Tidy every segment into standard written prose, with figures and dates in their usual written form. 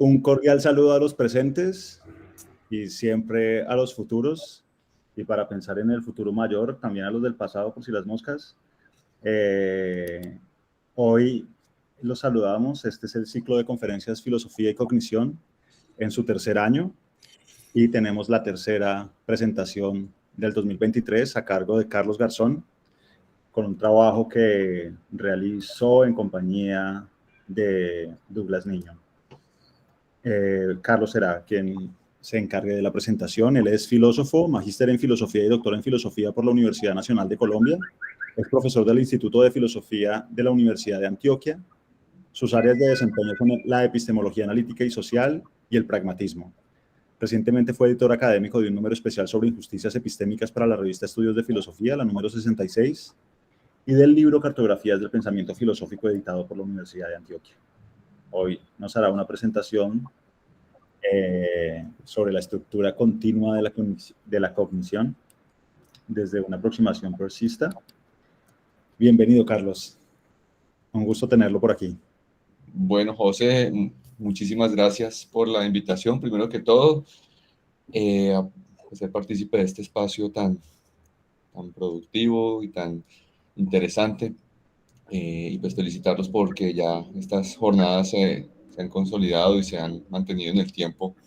Un cordial saludo a los presentes y siempre a los futuros, y para pensar en el futuro mayor, también a los del pasado, por si las moscas. Hoy los saludamos. Este es el ciclo de conferencias Filosofía y Cognición en su tercer año, y tenemos la tercera presentación del 2023 a cargo de Carlos Garzón, con un trabajo que realizó en compañía de Douglas Niño. Carlos será quien se encargue de la presentación. Él es filósofo, magíster en filosofía y doctor en filosofía por la Universidad Nacional de Colombia. Es profesor del Instituto de Filosofía de la Universidad de Antioquia. Sus áreas de desempeño son la epistemología analítica y social y el pragmatismo. Recientemente fue editor académico de un número especial sobre injusticias epistémicas para la revista Estudios de Filosofía, la número 66, y del libro Cartografías del Pensamiento Filosófico, editado por la Universidad de Antioquia. Hoy nos hará una presentación sobre la estructura continua de la cognición desde una aproximación persista. Bienvenido, Carlos. Un gusto tenerlo por aquí. Bueno, José, muchísimas gracias por la invitación. Primero que todo, a ser partícipe de este espacio tan productivo y tan interesante. Y pues felicitarlos porque ya estas jornadas se han consolidado y se han mantenido en el tiempo.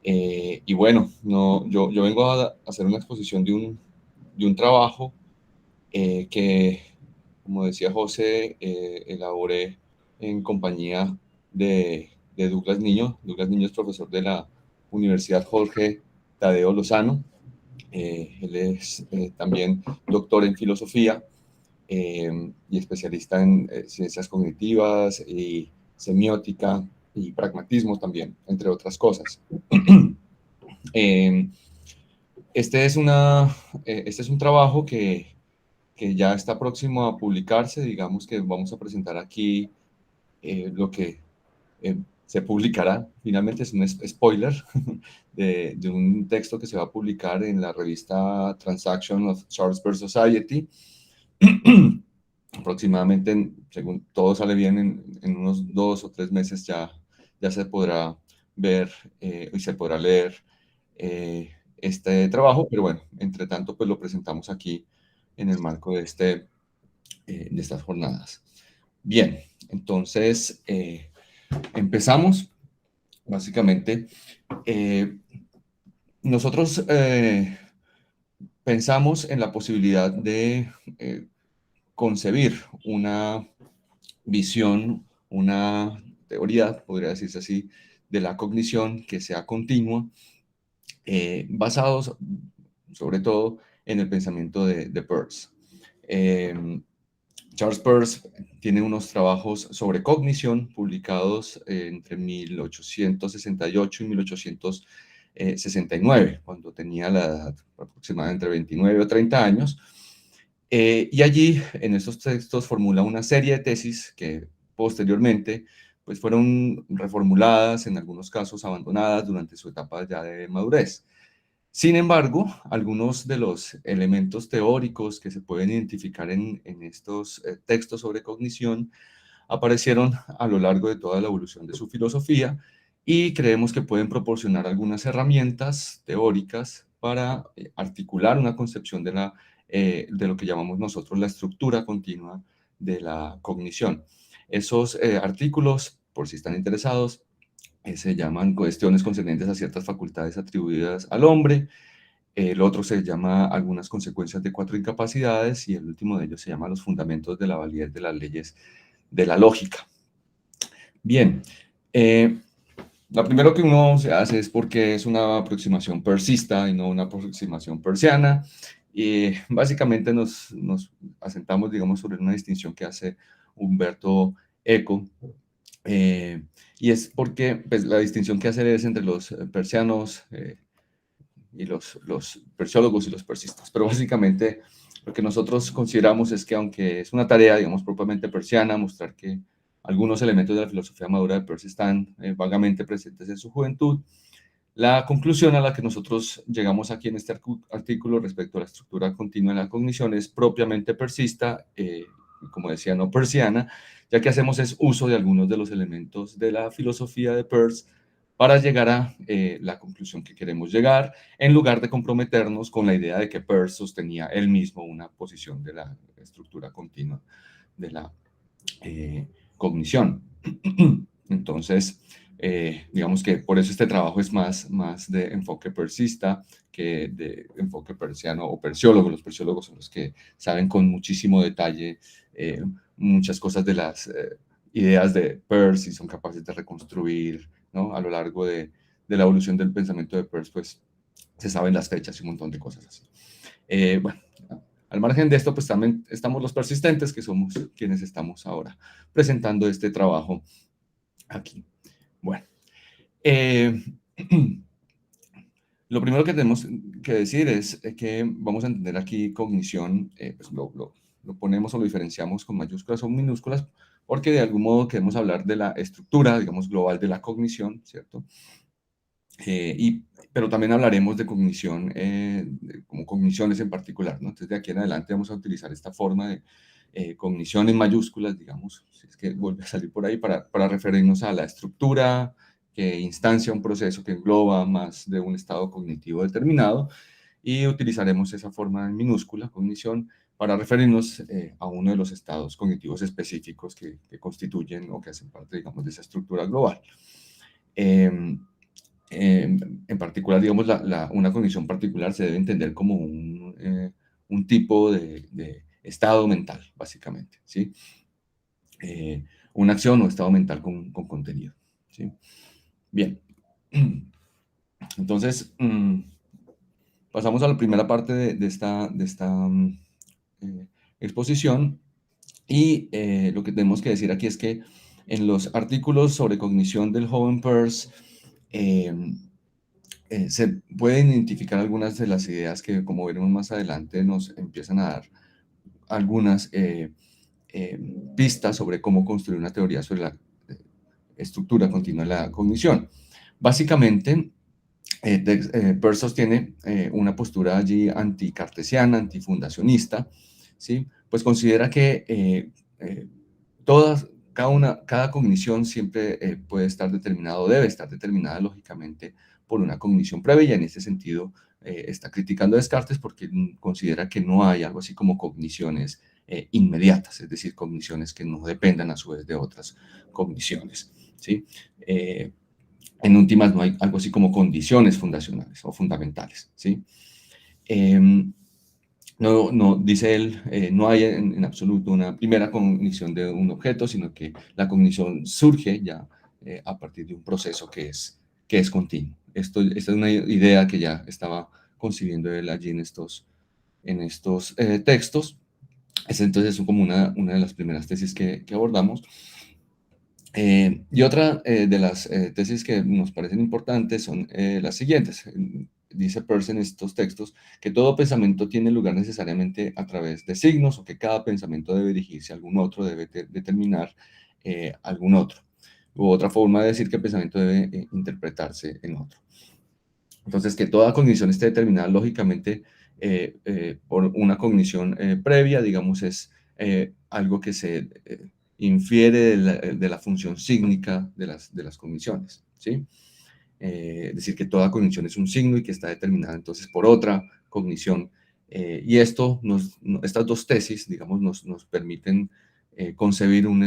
Y bueno, yo vengo a hacer una exposición de un trabajo que, como decía José, elaboré en compañía de Douglas Niño. Douglas Niño es profesor de la Universidad Jorge Tadeo Lozano. Él es también doctor en filosofía y especialista en ciencias cognitivas y semiótica y pragmatismo también, entre otras cosas. Este es un trabajo que ya está próximo a publicarse. Digamos que vamos a presentar aquí lo que se publicará. Finalmente es un spoiler de un texto que se va a publicar en la revista Transaction of Charles Peirce Society. Aproximadamente, según todo sale bien, en unos 2 o 3 meses ya se podrá ver y se podrá leer este trabajo, pero bueno, entre tanto, pues lo presentamos aquí en el marco de estas jornadas. Bien, entonces empezamos. Básicamente, nosotros pensamos en la posibilidad de concebir una visión, una teoría, podría decirse así, de la cognición que sea continua, basados sobre todo en el pensamiento de Peirce. Charles Peirce tiene unos trabajos sobre cognición publicados entre 1868 y 1869, cuando tenía la edad aproximadamente entre 29 o 30 años. Y allí, en esos textos, formula una serie de tesis que posteriormente pues, fueron reformuladas, en algunos casos abandonadas durante su etapa ya de madurez. Sin embargo, algunos de los elementos teóricos que se pueden identificar en estos textos sobre cognición aparecieron a lo largo de toda la evolución de su filosofía y creemos que pueden proporcionar algunas herramientas teóricas para articular una concepción de lo que llamamos nosotros la estructura continua de la cognición. Esos artículos, por si están interesados, se llaman cuestiones concernientes a ciertas facultades atribuidas al hombre. El otro se llama algunas consecuencias de 4 incapacidades y el último de ellos se llama los fundamentos de la validez de las leyes de la lógica. Bien, lo primero que uno se hace es porque es una aproximación peircista y no una aproximación peirciana. Y básicamente nos asentamos, digamos, sobre una distinción que hace Umberto Eco. Y es porque pues, la distinción que hace es entre los peircianos y los peirciólogos y los peircistas. Pero básicamente lo que nosotros consideramos es que aunque es una tarea, digamos, propiamente peirciana, mostrar que algunos elementos de la filosofía madura de Peirce están vagamente presentes en su juventud, la conclusión a la que nosotros llegamos aquí en este artículo respecto a la estructura continua de la cognición es propiamente peircista como decía, no peirceana, ya que hacemos es uso de algunos de los elementos de la filosofía de Peirce para llegar a la conclusión que queremos llegar, en lugar de comprometernos con la idea de que Peirce sostenía él mismo una posición de la estructura continua de la cognición. Entonces, digamos que por eso este trabajo es más de enfoque peircista que de enfoque peirceano o persiólogo. Los persiólogos son los que saben con muchísimo detalle muchas cosas de las ideas de Peirce y son capaces de reconstruir, ¿no? A lo largo de la evolución del pensamiento de Peirce, pues se saben las fechas y un montón de cosas así. Bueno, al margen de esto, pues también estamos los persistentes, que somos quienes estamos ahora presentando este trabajo aquí. Bueno, lo primero que tenemos que decir es que vamos a entender aquí cognición, pues lo ponemos o lo diferenciamos con mayúsculas o minúsculas, porque de algún modo queremos hablar de la estructura, digamos, global de la cognición, ¿cierto? Pero también hablaremos de cognición, como cogniciones en particular, ¿no? Entonces, de aquí en adelante vamos a utilizar esta forma de cognición en mayúsculas, digamos, si es que vuelve a salir por ahí, para referirnos a la estructura que instancia un proceso que engloba más de un estado cognitivo determinado, y utilizaremos esa forma en minúscula, cognición, para referirnos a uno de los estados cognitivos específicos que constituyen o que hacen parte, digamos, de esa estructura global. En particular, digamos, una cognición particular se debe entender como un tipo de estado mental, básicamente, ¿sí? Una acción o estado mental con contenido, ¿sí? Bien. Entonces, pasamos a la primera parte de esta exposición, y lo que tenemos que decir aquí es que en los artículos sobre cognición del joven Peirce, se pueden identificar algunas de las ideas que, como veremos más adelante, nos empiezan a dar algunas pistas sobre cómo construir una teoría sobre la estructura continua de la cognición. Básicamente, Peirce sostiene una postura allí anticartesiana, antifundacionista, ¿sí? Pues considera que cada cognición siempre puede estar determinada o debe estar determinada lógicamente por una cognición previa, y en este sentido está criticando a Descartes porque considera que no hay algo así como cogniciones inmediatas, es decir, cogniciones que no dependan a su vez de otras cogniciones, ¿sí? En últimas, no hay algo así como condiciones fundacionales o fundamentales, ¿sí? No, dice él, no hay en absoluto una primera cognición de un objeto, sino que la cognición surge ya a partir de un proceso que es continuo. Esta es una idea que ya estaba concibiendo él allí en estos textos. Entonces es como una de las primeras tesis que abordamos. Y otra de las tesis que nos parecen importantes son las siguientes. Dice Peirce en estos textos que todo pensamiento tiene lugar necesariamente a través de signos, o que cada pensamiento debe dirigirse a algún otro, debe determinar algún otro. U otra forma de decir que el pensamiento debe interpretarse en otro. Entonces, que toda cognición esté determinada lógicamente por una cognición previa, digamos, es algo que se infiere de la función sígnica de las cogniciones, ¿sí? Es decir, que toda cognición es un signo y que está determinada entonces por otra cognición. Y estas dos tesis, digamos, nos permiten concebir un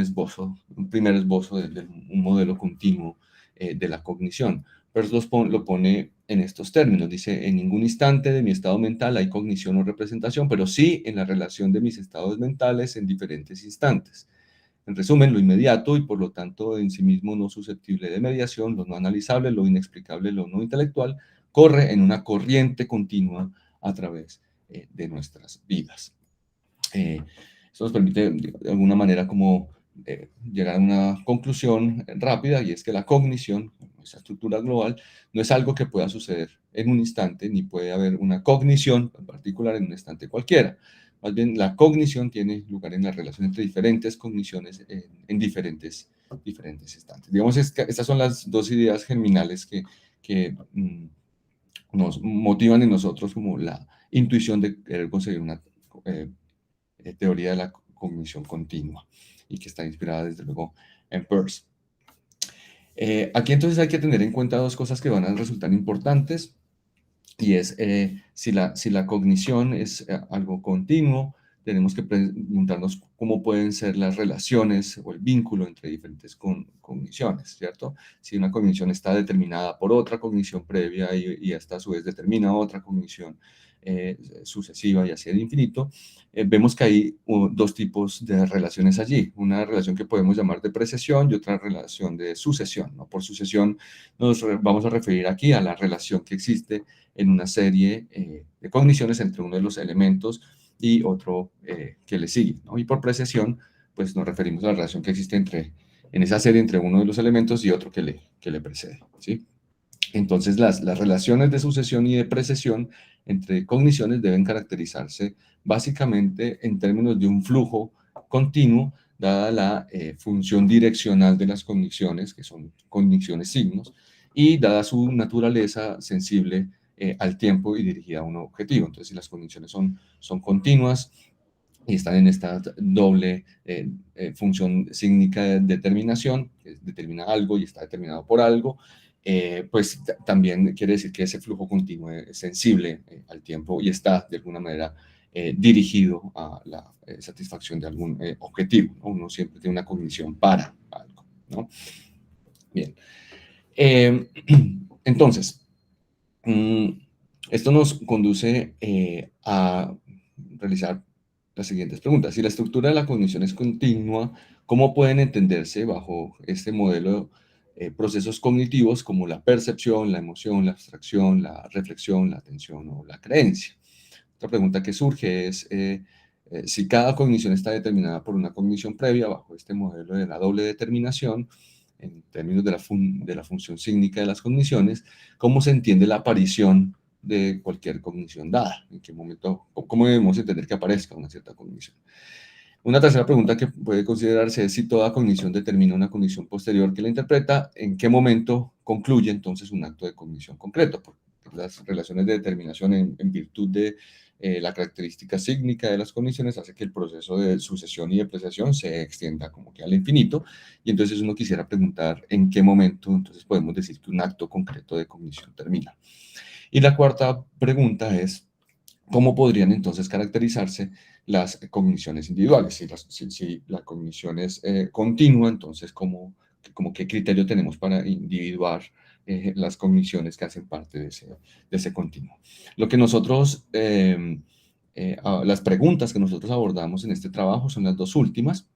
primer esbozo de un modelo continuo de la cognición. Pero lo pone en estos términos. Dice, en ningún instante de mi estado mental hay cognición o representación, pero sí en la relación de mis estados mentales en diferentes instantes. En resumen, lo inmediato y por lo tanto en sí mismo no susceptible de mediación, lo no analizable, lo inexplicable, lo no intelectual, corre en una corriente continua a través de nuestras vidas. Esto nos permite de alguna manera como llegar a una conclusión rápida, y es que la cognición, esa estructura global, no es algo que pueda suceder en un instante, ni puede haber una cognición en particular en un instante cualquiera. Más bien, la cognición tiene lugar en la relación entre diferentes cogniciones en diferentes instantes. Digamos, estas son las dos ideas germinales que nos motivan en nosotros como la intuición de querer conseguir una teoría de la cognición continua y que está inspirada desde luego en Peirce. Aquí entonces hay que tener en cuenta dos cosas que van a resultar importantes, y es si la cognición es algo continuo, tenemos que preguntarnos cómo pueden ser las relaciones o el vínculo entre diferentes cogniciones, ¿cierto? Si una cognición está determinada por otra cognición previa y esta a su vez determina otra cognición sucesiva y así de infinito, vemos que hay dos tipos de relaciones allí. Una relación que podemos llamar de precesión y otra relación de sucesión, ¿no? Por sucesión nos vamos a referir aquí a la relación que existe en una serie de cogniciones entre uno de los elementos y otro que le sigue, ¿no? Y por precesión, pues nos referimos a la relación que existe en esa serie entre uno de los elementos y otro que le precede, ¿sí? Entonces, las relaciones de sucesión y de precesión entre cogniciones deben caracterizarse básicamente en términos de un flujo continuo, dada la función direccional de las cogniciones, que son cogniciones signos, y dada su naturaleza sensible al tiempo y dirigida a un objetivo. Entonces, si las cogniciones son continuas y están en esta doble función sígnica de determinación, que determina algo y está determinado por algo, pues también quiere decir que ese flujo continuo es sensible al tiempo y está de alguna manera dirigido a la satisfacción de algún objetivo, ¿no? Uno siempre tiene una cognición para algo, ¿no? Bien. Entonces, esto nos conduce a realizar las siguientes preguntas. Si la estructura de la cognición es continua, ¿cómo pueden entenderse bajo este modelo procesos cognitivos como la percepción, la emoción, la abstracción, la reflexión, la atención o la creencia? Otra pregunta que surge es si cada cognición está determinada por una cognición previa bajo este modelo de la doble determinación, en términos de la función sígnica de las cogniciones, ¿cómo se entiende la aparición de cualquier cognición dada? ¿En qué momento, cómo debemos entender que aparezca una cierta cognición? Una tercera pregunta que puede considerarse es si toda cognición determina una cognición posterior que la interpreta, ¿en qué momento concluye entonces un acto de cognición concreto? Porque las relaciones de determinación en virtud de la característica sígnica de las cogniciones hace que el proceso de sucesión y de precesión se extienda como que al infinito, y entonces uno quisiera preguntar en qué momento entonces podemos decir que un acto concreto de cognición termina. Y la cuarta pregunta es, ¿cómo podrían entonces caracterizarse las cogniciones individuales? Si la cognición es continua, entonces, ¿cómo qué criterio tenemos para individuar las cogniciones que hacen parte de ese continuo? Lo que nosotros, las preguntas que nosotros abordamos en este trabajo son las dos últimas.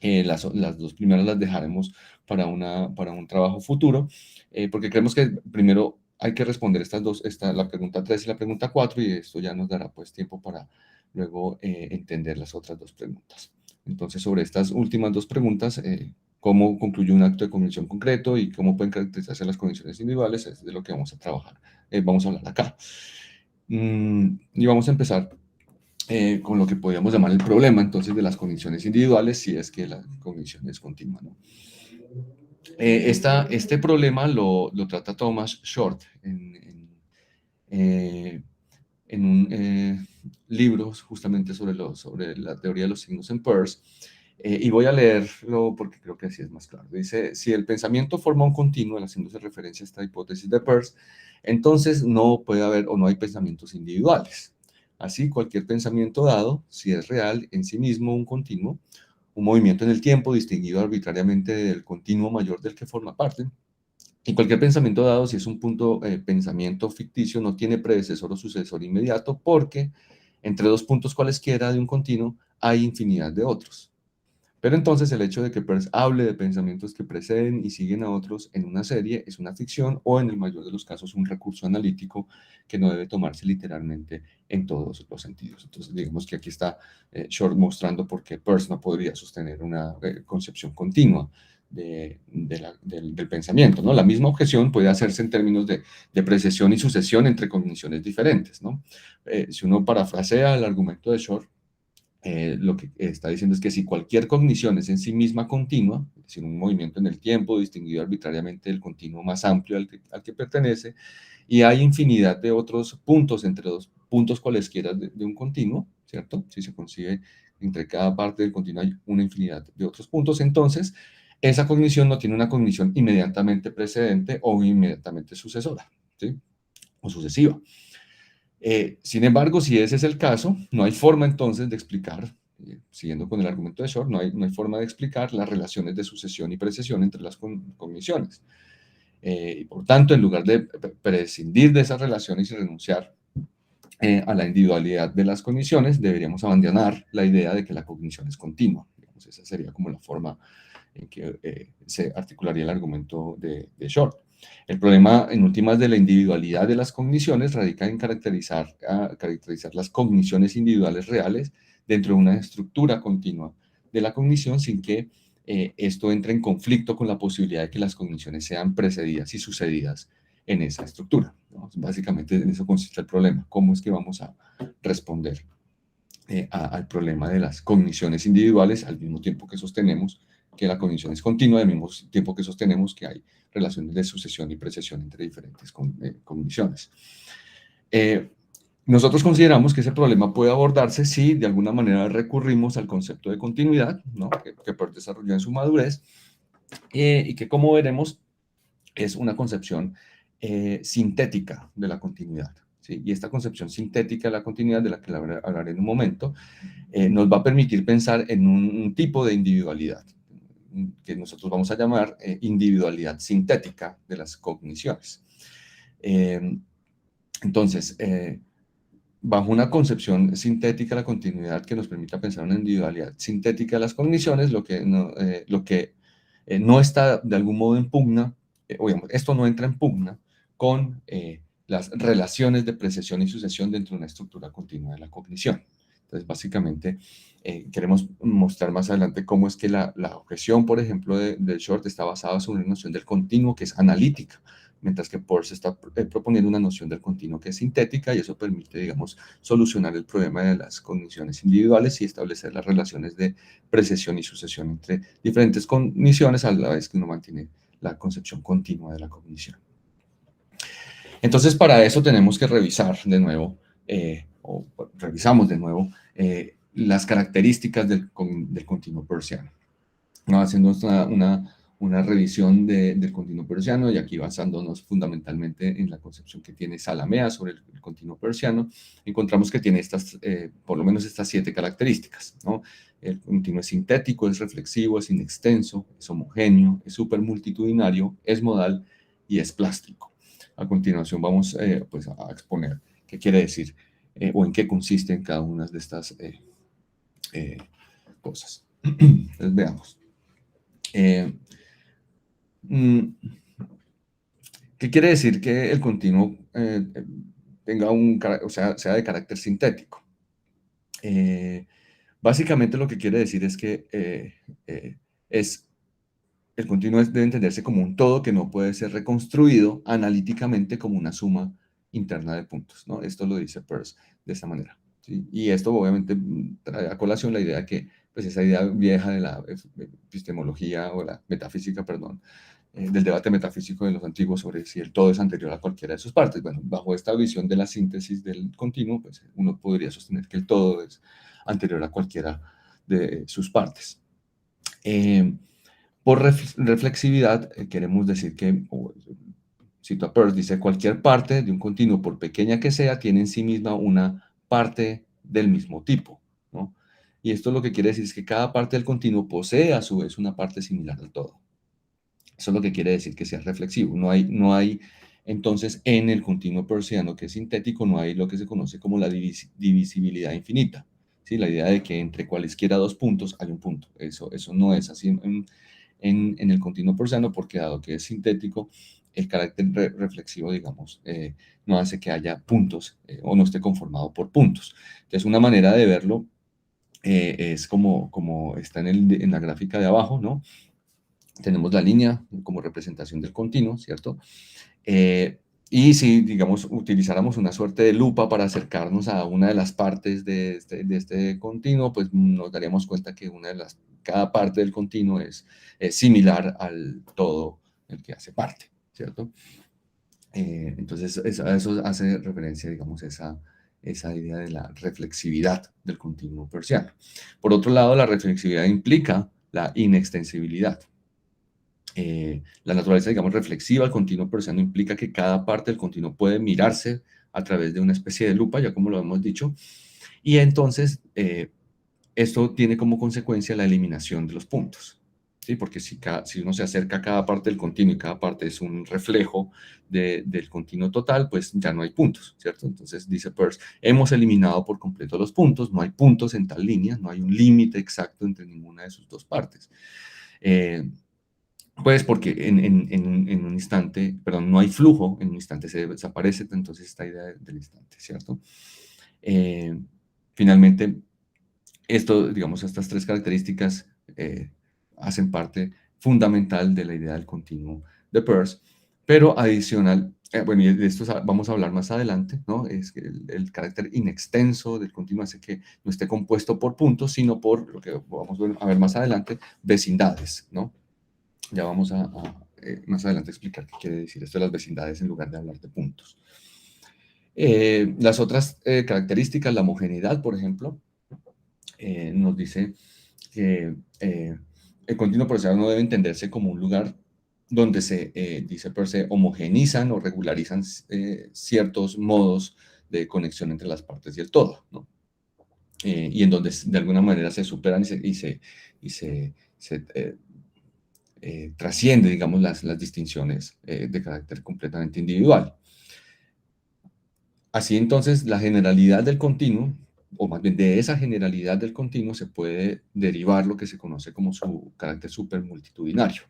Las dos primeras las dejaremos para un trabajo futuro, porque creemos que primero hay que responder estas dos, la pregunta 3 y la pregunta 4, y esto ya nos dará pues tiempo para luego entender las otras dos preguntas. Entonces, sobre estas últimas dos preguntas, cómo concluye un acto de cognición concreto y cómo pueden caracterizarse las cogniciones individuales, es de lo que vamos a trabajar, vamos a hablar acá. Y vamos a empezar con lo que podríamos llamar el problema entonces de las cogniciones individuales, si es que la cognición es continua, ¿no? Este problema lo trata Thomas Short en un libro justamente sobre la teoría de los signos en Peirce, y voy a leerlo porque creo que así es más claro. Dice, si el pensamiento forma un continuo, haciéndose referencia a esta hipótesis de Peirce, entonces no puede haber o no hay pensamientos individuales. Así, cualquier pensamiento dado, si es real en sí mismo un continuo, un movimiento en el tiempo distinguido arbitrariamente del continuo mayor del que forma parte, y cualquier pensamiento dado, si es un punto pensamiento ficticio, no tiene predecesor o sucesor inmediato, porque entre dos puntos cualesquiera de un continuo hay infinidad de otros. Pero entonces el hecho de que Peirce hable de pensamientos que preceden y siguen a otros en una serie es una ficción, o en el mayor de los casos un recurso analítico que no debe tomarse literalmente en todos los sentidos. Entonces digamos que aquí está Short mostrando por qué Peirce no podría sostener una concepción continua del pensamiento, ¿no? La misma objeción puede hacerse en términos de precesión y sucesión entre cogniciones diferentes, ¿no? Si uno parafrasea el argumento de Short, lo que está diciendo es que si cualquier cognición es en sí misma continua, es decir, un movimiento en el tiempo distinguido arbitrariamente del continuo más amplio al que pertenece, y hay infinidad de otros puntos entre dos puntos cualesquiera de un continuo, ¿cierto? Si se concibe entre cada parte del continuo hay una infinidad de otros puntos, entonces esa cognición no tiene una cognición inmediatamente precedente o inmediatamente sucesora, ¿sí? O sucesiva. Sin embargo, si ese es el caso, no hay forma entonces de explicar, siguiendo con el argumento de Shor, no hay forma de explicar las relaciones de sucesión y precesión entre las cogniciones. Y por tanto, en lugar de prescindir de esas relaciones y renunciar a la individualidad de las cogniciones, deberíamos abandonar la idea de que la cognición es continua. Digamos, esa sería como la forma en que se articularía el argumento de Shor. El problema, en últimas, de la individualidad de las cogniciones radica en caracterizar las cogniciones individuales reales dentro de una estructura continua de la cognición sin que esto entre en conflicto con la posibilidad de que las cogniciones sean precedidas y sucedidas en esa estructura, ¿no? Básicamente en eso consiste el problema. ¿Cómo es que vamos a responder al problema de las cogniciones individuales al mismo tiempo que sostenemos que la cognición es continua, al mismo tiempo que sostenemos que hay relaciones de sucesión y precesión entre diferentes cogniciones? Nosotros consideramos que ese problema puede abordarse si de alguna manera recurrimos al concepto de continuidad, ¿no? que Peirce desarrolló en su madurez, y que, como veremos, es una concepción sintética de la continuidad, ¿sí? Y esta concepción sintética de la continuidad, de la que hablaré en un momento, nos va a permitir pensar en un tipo de individualidad que nosotros vamos a llamar individualidad sintética de las cogniciones. Entonces, bajo una concepción sintética de la continuidad que nos permita pensar en una individualidad sintética de las cogniciones, lo que no está de algún modo en pugna, esto no entra en pugna con las relaciones de precesión y sucesión dentro de una estructura continua de la cognición. Entonces, básicamente, queremos mostrar más adelante cómo es que la objeción, por ejemplo, de Short está basada sobre una noción del continuo que es analítica, mientras que Peirce está proponiendo una noción del continuo que es sintética, y eso permite, digamos, solucionar el problema de las cogniciones individuales y establecer las relaciones de precesión y sucesión entre diferentes cogniciones, a la vez que uno mantiene la concepción continua de la cognición. Entonces, para eso tenemos que revisar de nuevo, revisamos de nuevo, las características del continuo peirciano, ¿no? Haciendo una revisión del continuo peirciano, y aquí basándonos fundamentalmente en la concepción que tiene Zalamea sobre el continuo peirciano, encontramos que tiene por lo menos estas 7 características, ¿no? El continuo es sintético, es reflexivo, es inextenso, es homogéneo, es supermultitudinario, es modal y es plástico. A continuación vamos pues a exponer qué quiere decir o en qué consisten cada una de estas cosas. Entonces, veamos. ¿Qué quiere decir que el continuo sea de carácter sintético? Básicamente lo que quiere decir es que el continuo debe entenderse como un todo que no puede ser reconstruido analíticamente como una suma interna de puntos, ¿no? Esto lo dice Peirce de esta manera, ¿sí? Y esto obviamente trae a colación la idea que, pues, esa idea vieja de la epistemología o la metafísica, perdón, del debate metafísico de los antiguos sobre si el todo es anterior a cualquiera de sus partes. Bueno, bajo esta visión de la síntesis del continuo, pues uno podría sostener que el todo es anterior a cualquiera de sus partes. Por reflexividad, queremos decir que, cito a Peirce, dice, cualquier parte de un continuo, por pequeña que sea, tiene en sí misma una parte del mismo tipo, ¿no? Y esto lo que quiere decir es que cada parte del continuo posee a su vez una parte similar al todo. Eso es lo que quiere decir que sea reflexivo. No hay entonces, en el continuo peirciano, que es sintético, no hay lo que se conoce como la divisibilidad infinita, ¿sí? La idea de que entre cualesquiera 2 puntos hay un punto. Eso no es así en el continuo peirciano, porque dado que es sintético, el carácter reflexivo, digamos, no hace que haya puntos o no esté conformado por puntos. Entonces, una manera de verlo es como está en la gráfica de abajo, ¿no? Tenemos la línea como representación del continuo, ¿cierto? Y si, digamos, utilizáramos una suerte de lupa para acercarnos a una de las partes de este continuo, pues nos daríamos cuenta que cada parte del continuo es similar al todo el que hace parte, ¿cierto? Entonces, a eso hace referencia, digamos, esa esa idea de la reflexividad del continuo peirceano. Por otro lado, la reflexividad implica la inextensibilidad. La naturaleza, digamos, reflexiva del continuo peirceano implica que cada parte del continuo puede mirarse a través de una especie de lupa, ya como lo hemos dicho, y entonces esto tiene como consecuencia la eliminación de los puntos, ¿sí? Porque si uno se acerca a cada parte del continuo y cada parte es un reflejo del continuo total, pues ya no hay puntos, ¿cierto? Entonces dice Peirce, hemos eliminado por completo los puntos, no hay puntos en tal línea, no hay un límite exacto entre ninguna de sus dos partes. Pues porque en un instante, perdón, no hay flujo, en un instante se desaparece, entonces esta idea del instante, ¿cierto? Finalmente, esto, digamos, estas tres características hacen parte fundamental de la idea del continuo de Peirce, pero adicional, bueno, y de esto vamos a hablar más adelante, ¿no? Es que el carácter inextenso del continuo hace que no esté compuesto por puntos, sino por, lo que vamos a ver más adelante, vecindades, ¿no? Ya vamos a más adelante explicar qué quiere decir esto de las vecindades en lugar de hablar de puntos. Las otras características, la homogeneidad, por ejemplo, nos dice que el continuo peirceano debe entenderse como un lugar donde dice Peirce, homogenizan o regularizan ciertos modos de conexión entre las partes y el todo, ¿no? Y en donde de alguna manera se superan y se trasciende, digamos, las distinciones de carácter completamente individual. Así entonces, la generalidad del continuo, o más bien de esa generalidad del continuo, se puede derivar lo que se conoce como su carácter supermultitudinario,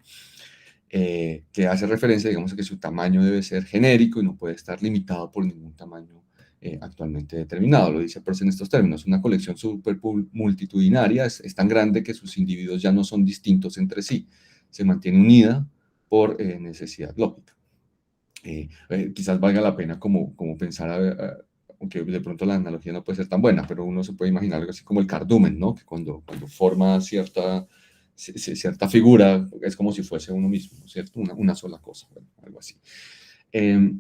que hace referencia, digamos, a que su tamaño debe ser genérico y no puede estar limitado por ningún tamaño actualmente determinado. Lo dice Peirce en estos términos: una colección supermultitudinaria es tan grande que sus individuos ya no son distintos entre sí, se mantiene unida por necesidad lógica. Quizás valga la pena como pensar, aunque de pronto la analogía no puede ser tan buena, pero uno se puede imaginar algo así como el cardumen, ¿no? Que cuando forma cierta figura es como si fuese uno mismo, ¿cierto? Una sola cosa, bueno, algo así.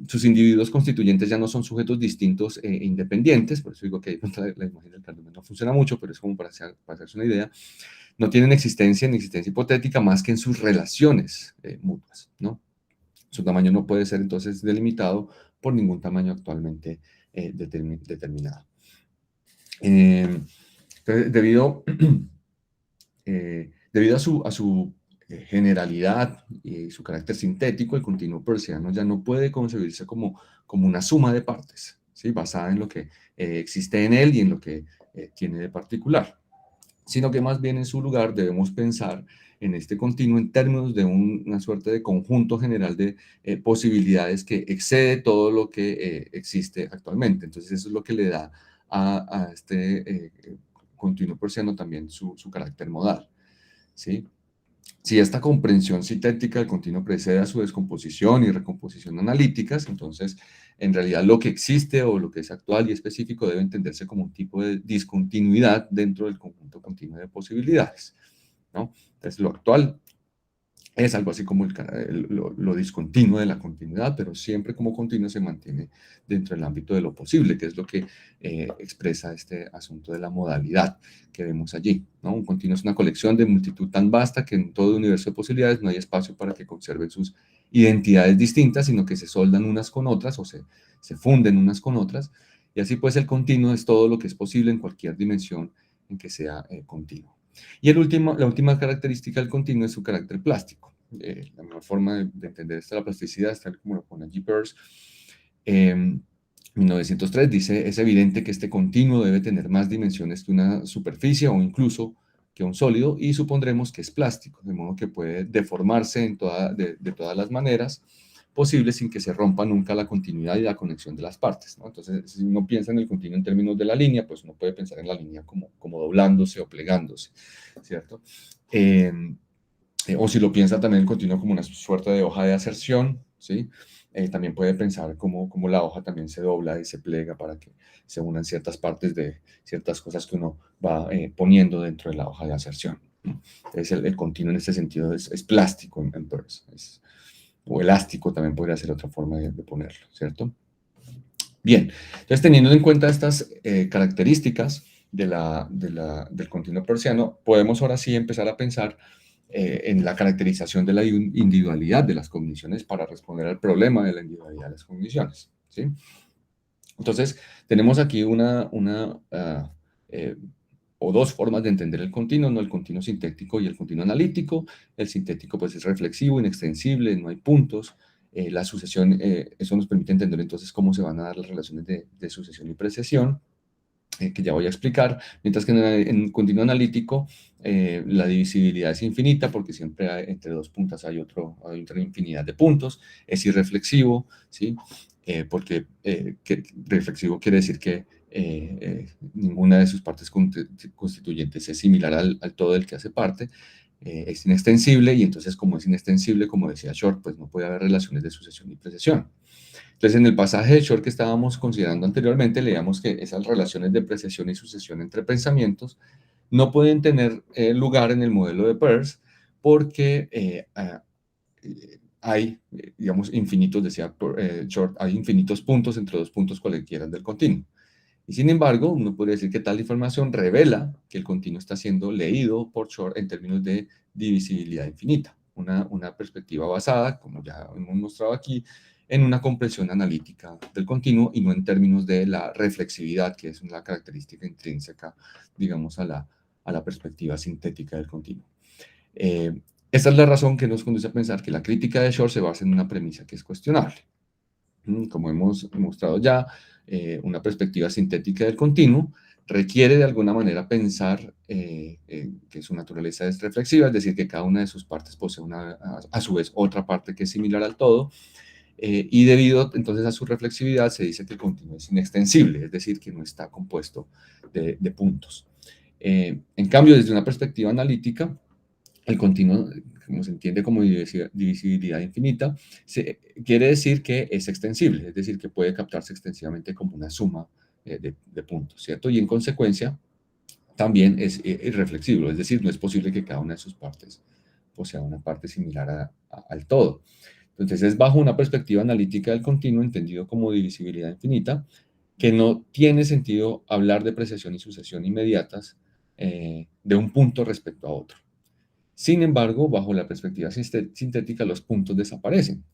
Sus individuos constituyentes ya no son sujetos distintos e independientes, por eso digo que la imagen del cardumen no funciona mucho, pero es como para hacerse una idea. No tienen existencia ni existencia hipotética más que en sus relaciones mutuas, ¿no? Su tamaño no puede ser entonces delimitado por ningún tamaño actualmente determinado. Entonces, debido a su generalidad y su carácter sintético, el continuo peirceano ya no puede concebirse como una suma de partes, ¿sí? Basada en lo que existe en él y en lo que tiene de particular, sino que más bien en su lugar debemos pensar en este continuo en términos de una suerte de conjunto general de posibilidades que excede todo lo que existe actualmente. Entonces eso es lo que le da a este continuo peirceano también su carácter modal, ¿sí? Si esta comprensión sintética del continuo precede a su descomposición y recomposición analíticas, entonces en realidad lo que existe o lo que es actual y específico debe entenderse como un tipo de discontinuidad dentro del conjunto continuo de posibilidades, ¿no? Entonces lo actual es algo así como lo discontinuo de la continuidad, pero siempre como continuo se mantiene dentro del ámbito de lo posible, que es lo que expresa este asunto de la modalidad que vemos allí, ¿no? Un continuo es una colección de multitud tan vasta que en todo el universo de posibilidades no hay espacio para que conserven sus identidades distintas, sino que se soldan unas con otras o se funden unas con otras, y así pues el continuo es todo lo que es posible en cualquier dimensión en que sea continuo. Y la última característica del continuo es su carácter plástico. La mejor forma de entender esta la plasticidad, tal como lo pone allí Peirce. 1903 dice, es evidente que este continuo debe tener más dimensiones que una superficie o incluso que un sólido, y supondremos que es plástico, de modo que puede deformarse de todas las maneras posibles sin que se rompa nunca la continuidad y la conexión de las partes, ¿no? Entonces, si uno piensa en el continuo en términos de la línea, pues uno puede pensar en la línea como doblándose o plegándose, ¿cierto? O si lo piensa también el continuo como una suerte de hoja de aserción, ¿sí? También puede pensar cómo la hoja también se dobla y se plega para que se unan ciertas partes de ciertas cosas que uno va poniendo dentro de la hoja de aserción, ¿no? Entonces, el continuo en este sentido es plástico en Peirce, o elástico también podría ser otra forma de ponerlo, ¿cierto? Bien, entonces teniendo en cuenta estas características del continuo peirceano, podemos ahora sí empezar a pensar en la caracterización de la individualidad de las cogniciones para responder al problema de la individualidad de las cogniciones, ¿sí? Entonces, tenemos aquí o dos formas de entender el continuo, ¿no? El continuo sintético y el continuo analítico. El sintético pues es reflexivo, inextensible, no hay puntos. La sucesión, eso nos permite entender entonces cómo se van a dar las relaciones de sucesión y precesión, que ya voy a explicar, mientras que en continuo analítico la divisibilidad es infinita porque siempre entre dos puntas hay otra infinidad de puntos, es irreflexivo, ¿sí? Porque reflexivo quiere decir que ninguna de sus partes constituyentes es similar al todo del que hace parte, es inextensible y entonces como es inextensible, como decía Shor, pues no puede haber relaciones de sucesión y precesión. Entonces, en el pasaje de Shor que estábamos considerando anteriormente, leíamos que esas relaciones de precesión y sucesión entre pensamientos no pueden tener lugar en el modelo de Peirce porque hay, digamos, infinitos, decía Shor, hay infinitos puntos entre dos puntos cualquiera del continuo. Y sin embargo, uno podría decir que tal información revela que el continuo está siendo leído por Shor en términos de divisibilidad infinita, una perspectiva basada, como ya hemos mostrado aquí, en una comprensión analítica del continuo y no en términos de la reflexividad, que es una característica intrínseca, digamos, a la perspectiva sintética del continuo. Esta es la razón que nos conduce a pensar que la crítica de Shor se basa en una premisa que es cuestionable. Como hemos mostrado ya, una perspectiva sintética del continuo requiere de alguna manera pensar que su naturaleza es reflexiva, es decir, que cada una de sus partes posee a su vez otra parte que es similar al todo, y debido entonces a su reflexividad se dice que el continuo es inextensible, es decir, que no está compuesto de puntos. En cambio, desde una perspectiva analítica, el continuo, como se entiende como divisibilidad infinita, quiere decir que es extensible, es decir, que puede captarse extensivamente como una suma de puntos, ¿cierto? Y en consecuencia, también es irreflexible, es decir, no es posible que cada una de sus partes posea una parte similar al todo. Entonces, es bajo una perspectiva analítica del continuo, entendido como divisibilidad infinita, que no tiene sentido hablar de precesión y sucesión inmediatas de un punto respecto a otro. Sin embargo, bajo la perspectiva sintética, los puntos desaparecen.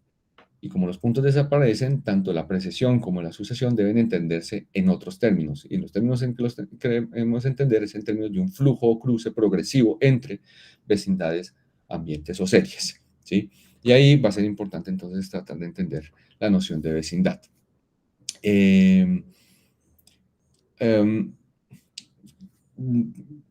Y como los puntos desaparecen, tanto la precesión como la sucesión deben entenderse en otros términos. Y en los términos en que los queremos entender es en términos de un flujo o cruce progresivo entre vecindades, ambientes o series, ¿sí? Y ahí va a ser importante entonces tratar de entender la noción de vecindad.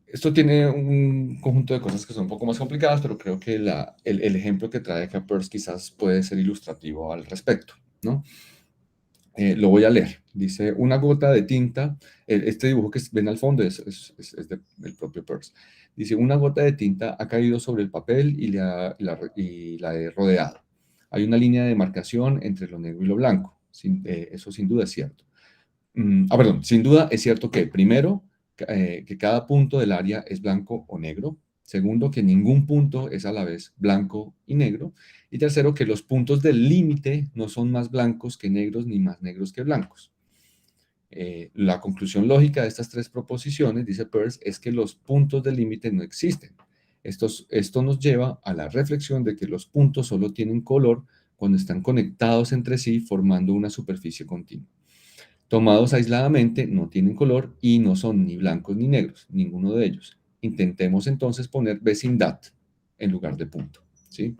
Esto tiene un conjunto de cosas que son un poco más complicadas, pero creo que el ejemplo que trae acá Peirce quizás puede ser ilustrativo al respecto, ¿no? Lo voy a leer. Dice, una gota de tinta, este dibujo que ven al fondo es del propio Peirce. Dice, una gota de tinta ha caído sobre el papel y la he rodeado. Hay una línea de demarcación entre lo negro y lo blanco. Eso sin duda es cierto. Perdón, sin duda es cierto que primero, que cada punto del área es blanco o negro. Segundo, que ningún punto es a la vez blanco y negro. Y tercero, que los puntos del límite no son más blancos que negros ni más negros que blancos. La conclusión lógica de estas tres proposiciones, dice Peirce, es que los puntos del límite no existen. Esto nos lleva a la reflexión de que los puntos solo tienen color cuando están conectados entre sí formando una superficie continua. Tomados aisladamente, no tienen color y no son ni blancos ni negros, ninguno de ellos. Intentemos entonces poner vecindad en lugar de punto, ¿sí?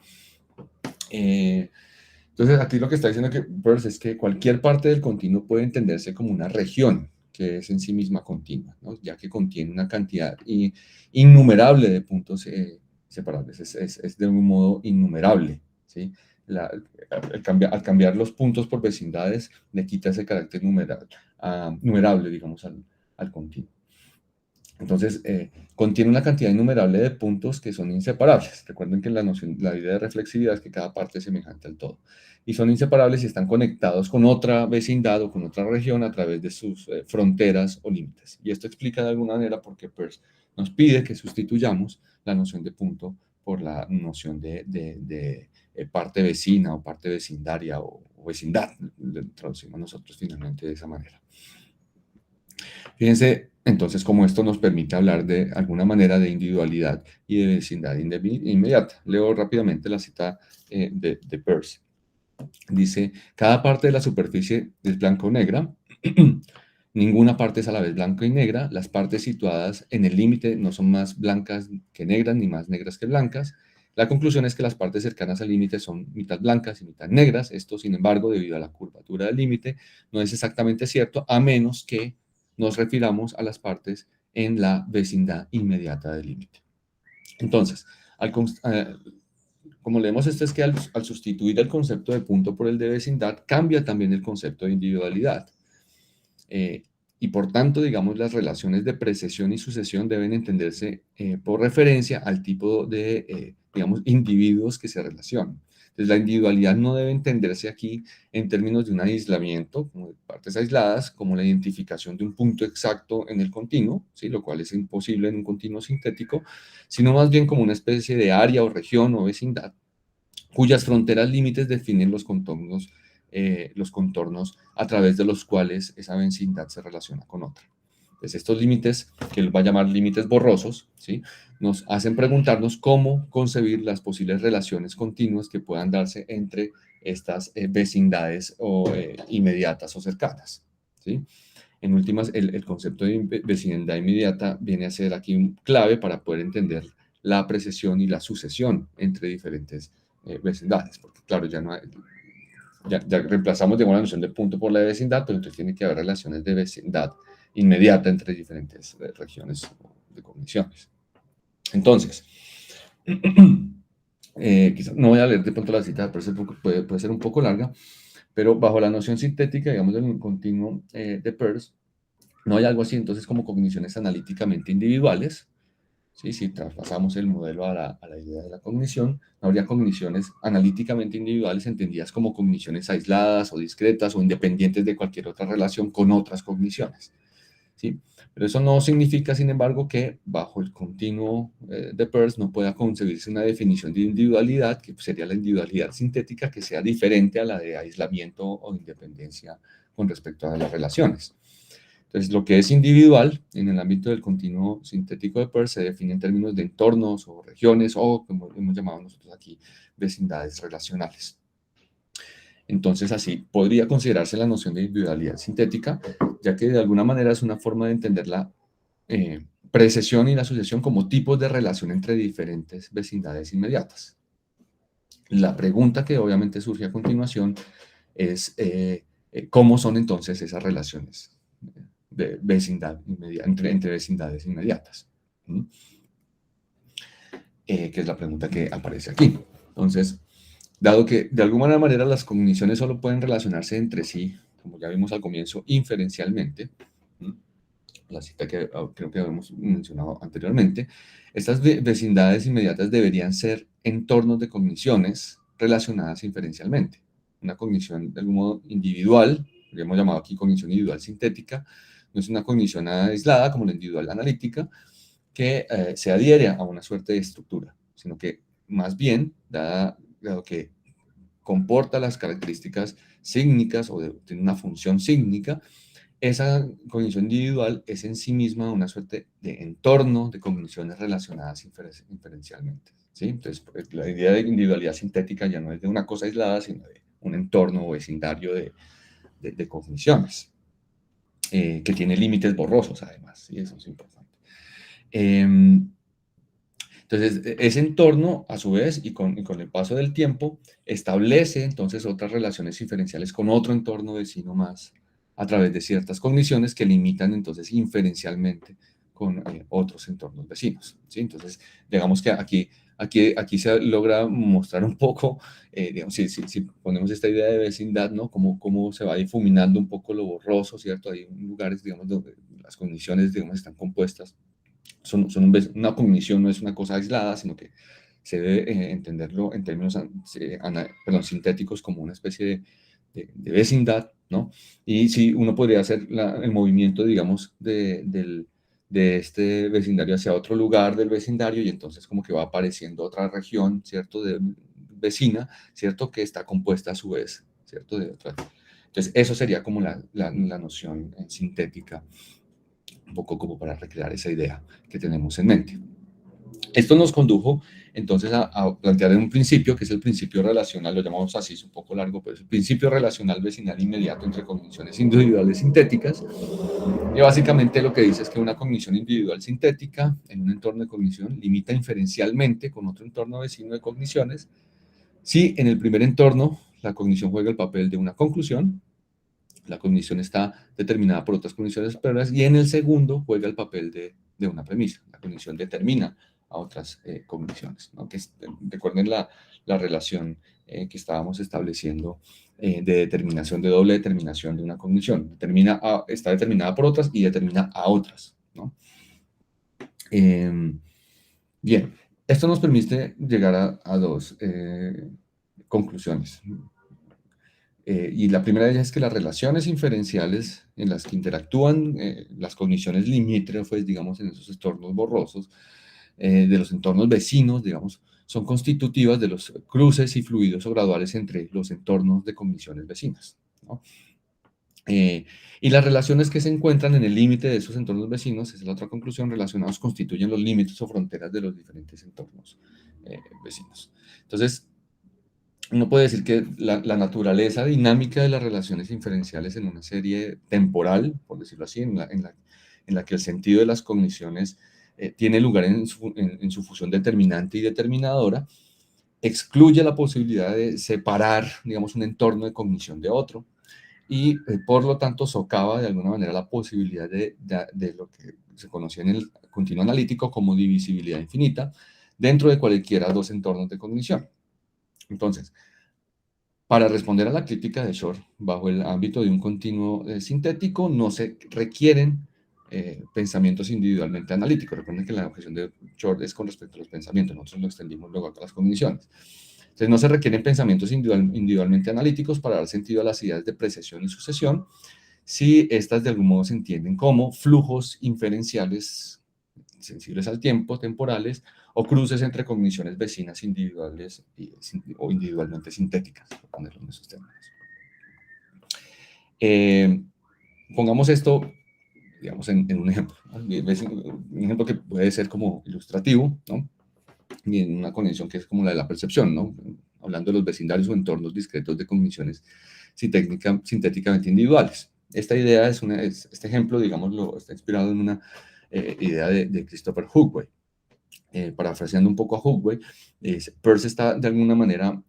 Entonces, aquí lo que está diciendo Peirce es que cualquier parte del continuo puede entenderse como una región que es en sí misma continua, ¿no? Ya que contiene una cantidad innumerable de puntos separables. Es de un modo innumerable, ¿sí? Al cambiar los puntos por vecindades, le quita ese carácter numerable, digamos, al continuo. Entonces, contiene una cantidad innumerable de puntos que son inseparables. Recuerden que la idea de reflexividad es que cada parte es semejante al todo. Y son inseparables y están conectados con otra vecindad o con otra región a través de sus fronteras o límites. Y esto explica de alguna manera por qué Peirce nos pide que sustituyamos la noción de punto por la noción de parte vecina o parte vecindaria o vecindad, lo traducimos nosotros finalmente de esa manera. Fíjense entonces cómo esto nos permite hablar de alguna manera de individualidad y de vecindad inmediata. Leo rápidamente la cita de Peirce. Dice, cada parte de la superficie es blanca o negra, ninguna parte es a la vez blanca y negra, las partes situadas en el límite no son más blancas que negras ni más negras que blancas. La conclusión es que las partes cercanas al límite son mitad blancas y mitad negras. Esto, sin embargo, debido a la curvatura del límite, no es exactamente cierto, a menos que nos refiramos a las partes en la vecindad inmediata del límite. Entonces, como leemos esto es que al sustituir el concepto de punto por el de vecindad, cambia también el concepto de individualidad. Y por tanto, digamos, las relaciones de precesión y sucesión deben entenderse por referencia al tipo de, digamos, individuos que se relacionan. Entonces, la individualidad no debe entenderse aquí en términos de un aislamiento, como de partes aisladas, como la identificación de un punto exacto en el continuo, ¿sí? Lo cual es imposible en un continuo sintético, sino más bien como una especie de área o región o vecindad, cuyas fronteras límites definen los contornos a través de los cuales esa vecindad se relaciona con otra. Entonces, estos límites, que él va a llamar límites borrosos, ¿sí? Nos hacen preguntarnos cómo concebir las posibles relaciones continuas que puedan darse entre estas vecindades inmediatas o cercanas, ¿sí? En últimas, el concepto de vecindad inmediata viene a ser aquí clave para poder entender la precesión y la sucesión entre diferentes vecindades, porque claro, ya reemplazamos la noción de punto por la de vecindad, pero entonces tiene que haber relaciones de vecindad inmediata entre diferentes regiones de cogniciones. Entonces, quizás no voy a leer de pronto la cita, puede ser un poco larga, pero bajo la noción sintética, digamos, del continuo de Peirce, no hay algo así entonces como cogniciones analíticamente individuales. ¿Sí? Si traspasamos el modelo a la idea de la cognición, no habría cogniciones analíticamente individuales entendidas como cogniciones aisladas o discretas o independientes de cualquier otra relación con otras cogniciones. ¿Sí? Pero eso no significa, sin embargo, que bajo el continuo de Peirce no pueda concebirse una definición de individualidad, que sería la individualidad sintética, que sea diferente a la de aislamiento o independencia con respecto a las relaciones. Entonces, lo que es individual en el ámbito del continuo sintético de Peirce se define en términos de entornos o regiones o, como hemos llamado nosotros aquí, vecindades relacionales. Entonces, así podría considerarse la noción de individualidad sintética, ya que de alguna manera es una forma de entender la precesión y la sucesión como tipos de relación entre diferentes vecindades inmediatas. La pregunta que obviamente surge a continuación es ¿cómo son entonces esas relaciones de vecindad entre vecindades inmediatas? Que es la pregunta que aparece aquí. Entonces, dado que de alguna manera las cogniciones solo pueden relacionarse entre sí, como ya vimos al comienzo, inferencialmente, la cita que creo que habíamos mencionado anteriormente, estas vecindades inmediatas deberían ser entornos de cogniciones relacionadas inferencialmente. Una cognición de algún modo individual, que hemos llamado aquí cognición individual sintética, no es una cognición aislada como la individual analítica, que se adhiere a una suerte de estructura, sino que más bien, dado que comporta las características sígnicas o tiene una función sígnica, esa cognición individual es en sí misma una suerte de entorno de cogniciones relacionadas inferencialmente, ¿sí? Entonces, la idea de individualidad sintética ya no es de una cosa aislada, sino de un entorno o vecindario de cogniciones, que tiene límites borrosos además, y eso es importante. Entonces, ese entorno, a su vez, y con el paso del tiempo, establece entonces otras relaciones inferenciales con otro entorno vecino más, a través de ciertas cogniciones que limitan entonces inferencialmente con otros entornos vecinos, ¿sí? Entonces, digamos que aquí se logra mostrar un poco, digamos, si ponemos esta idea de vecindad, ¿no? Cómo se va difuminando un poco lo borroso, ¿cierto? Hay lugares, digamos, donde las cogniciones, digamos, están compuestas. Una cognición no es una cosa aislada, sino que se debe entenderlo en términos sintéticos como una especie de vecindad, ¿no? Y si uno podría hacer el movimiento, digamos, de este vecindario hacia otro lugar del vecindario y entonces como que va apareciendo otra región, ¿cierto? Vecina, ¿cierto? Que está compuesta a su vez, ¿cierto? Entonces, eso sería como la noción sintética, un poco como para recrear esa idea que tenemos en mente. Esto nos condujo entonces a plantear un principio, que es el principio relacional, lo llamamos así, es un poco largo, pero es el principio relacional vecinal inmediato entre cogniciones individuales sintéticas. Y básicamente lo que dice es que una cognición individual sintética en un entorno de cognición limita inferencialmente con otro entorno vecino de cogniciones si en el primer entorno la cognición juega el papel de una conclusión, la cognición está determinada por otras condiciones previas, y en el segundo juega el papel de una premisa. La cognición determina a otras cogniciones, ¿no? Recuerden la relación que estábamos estableciendo de determinación, de doble determinación de una cognición. Está determinada por otras y determina a otras, ¿no? Bien, esto nos permite llegar a dos conclusiones. Y la primera de ellas es que las relaciones inferenciales en las que interactúan las cogniciones limítrofes, digamos, en esos entornos borrosos, de los entornos vecinos, digamos, son constitutivas de los cruces y fluidos o graduales entre los entornos de cogniciones vecinas, ¿no? Y las relaciones que se encuentran en el límite de esos entornos vecinos, esa es la otra conclusión, relacionados constituyen los límites o fronteras de los diferentes entornos vecinos. Entonces, uno puede decir que la naturaleza dinámica de las relaciones inferenciales en una serie temporal, por decirlo así, en la que el sentido de las cogniciones tiene lugar en su fusión determinante y determinadora, excluye la posibilidad de separar, digamos, un entorno de cognición de otro, y por lo tanto socava de alguna manera la posibilidad de lo que se conocía en el continuo analítico como divisibilidad infinita dentro de cualquiera dos entornos de cognición. Entonces, para responder a la crítica de Shor, bajo el ámbito de un continuo sintético, no se requieren pensamientos individualmente analíticos. Recuerden que la objeción de Shor es con respecto a los pensamientos, nosotros lo extendimos luego a las cogniciones. Entonces, no se requieren pensamientos individualmente analíticos para dar sentido a las ideas de precesión y sucesión, si estas de algún modo se entienden como flujos inferenciales sensibles al tiempo, temporales, o cruces entre cogniciones vecinas individuales o individualmente sintéticas, por ponerlo en esos términos. Pongamos esto, digamos, en un ejemplo, ¿no? Un ejemplo que puede ser como ilustrativo, ¿no? Y en una condición que es como la de la percepción, ¿no? Hablando de los vecindarios o entornos discretos de cogniciones sintéticamente individuales. Esta idea este ejemplo, digamos, está inspirado en una idea de Christopher Hookway. Parafraseando un poco a Hookway, Peirce está de alguna manera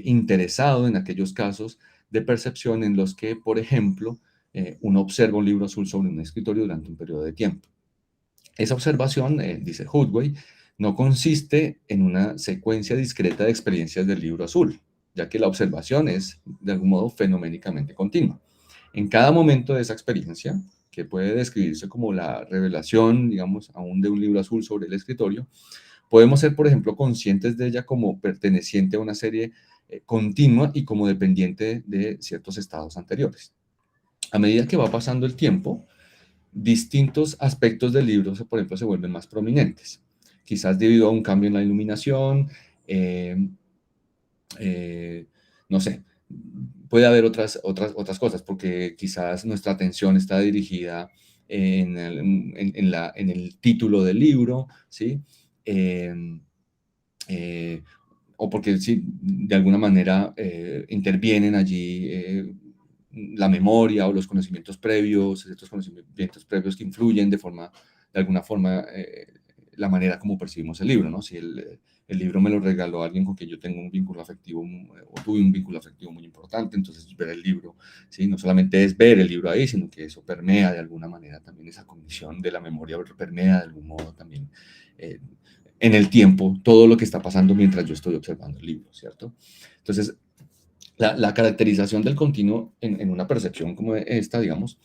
interesado en aquellos casos de percepción en los que, por ejemplo, uno observa un libro azul sobre un escritorio durante un periodo de tiempo. Esa observación, dice Hookway, no consiste en una secuencia discreta de experiencias del libro azul, ya que la observación es, de algún modo, fenoménicamente continua. En cada momento de esa experiencia, que puede describirse como la revelación, digamos, aún de un libro azul sobre el escritorio, podemos ser, por ejemplo, conscientes de ella como perteneciente a una serie continua y como dependiente de ciertos estados anteriores. A medida que va pasando el tiempo, distintos aspectos del libro, por ejemplo, se vuelven más prominentes, quizás debido a un cambio en la iluminación, no sé, puede haber otras cosas, porque quizás nuestra atención está dirigida en el título del libro, ¿sí? O porque sí, de alguna manera intervienen allí la memoria o los conocimientos previos, ciertos conocimientos previos que influyen de alguna forma la manera como percibimos el libro, ¿no? Si el libro me lo regaló alguien con quien yo tengo un vínculo afectivo o tuve un vínculo afectivo muy importante, entonces ver el libro, ¿sí? No solamente es ver el libro ahí, sino que eso permea de alguna manera también esa cognición de la memoria, permea de algún modo también en el tiempo todo lo que está pasando mientras yo estoy observando el libro, ¿cierto? Entonces, la caracterización del continuo en una percepción como esta, digamos,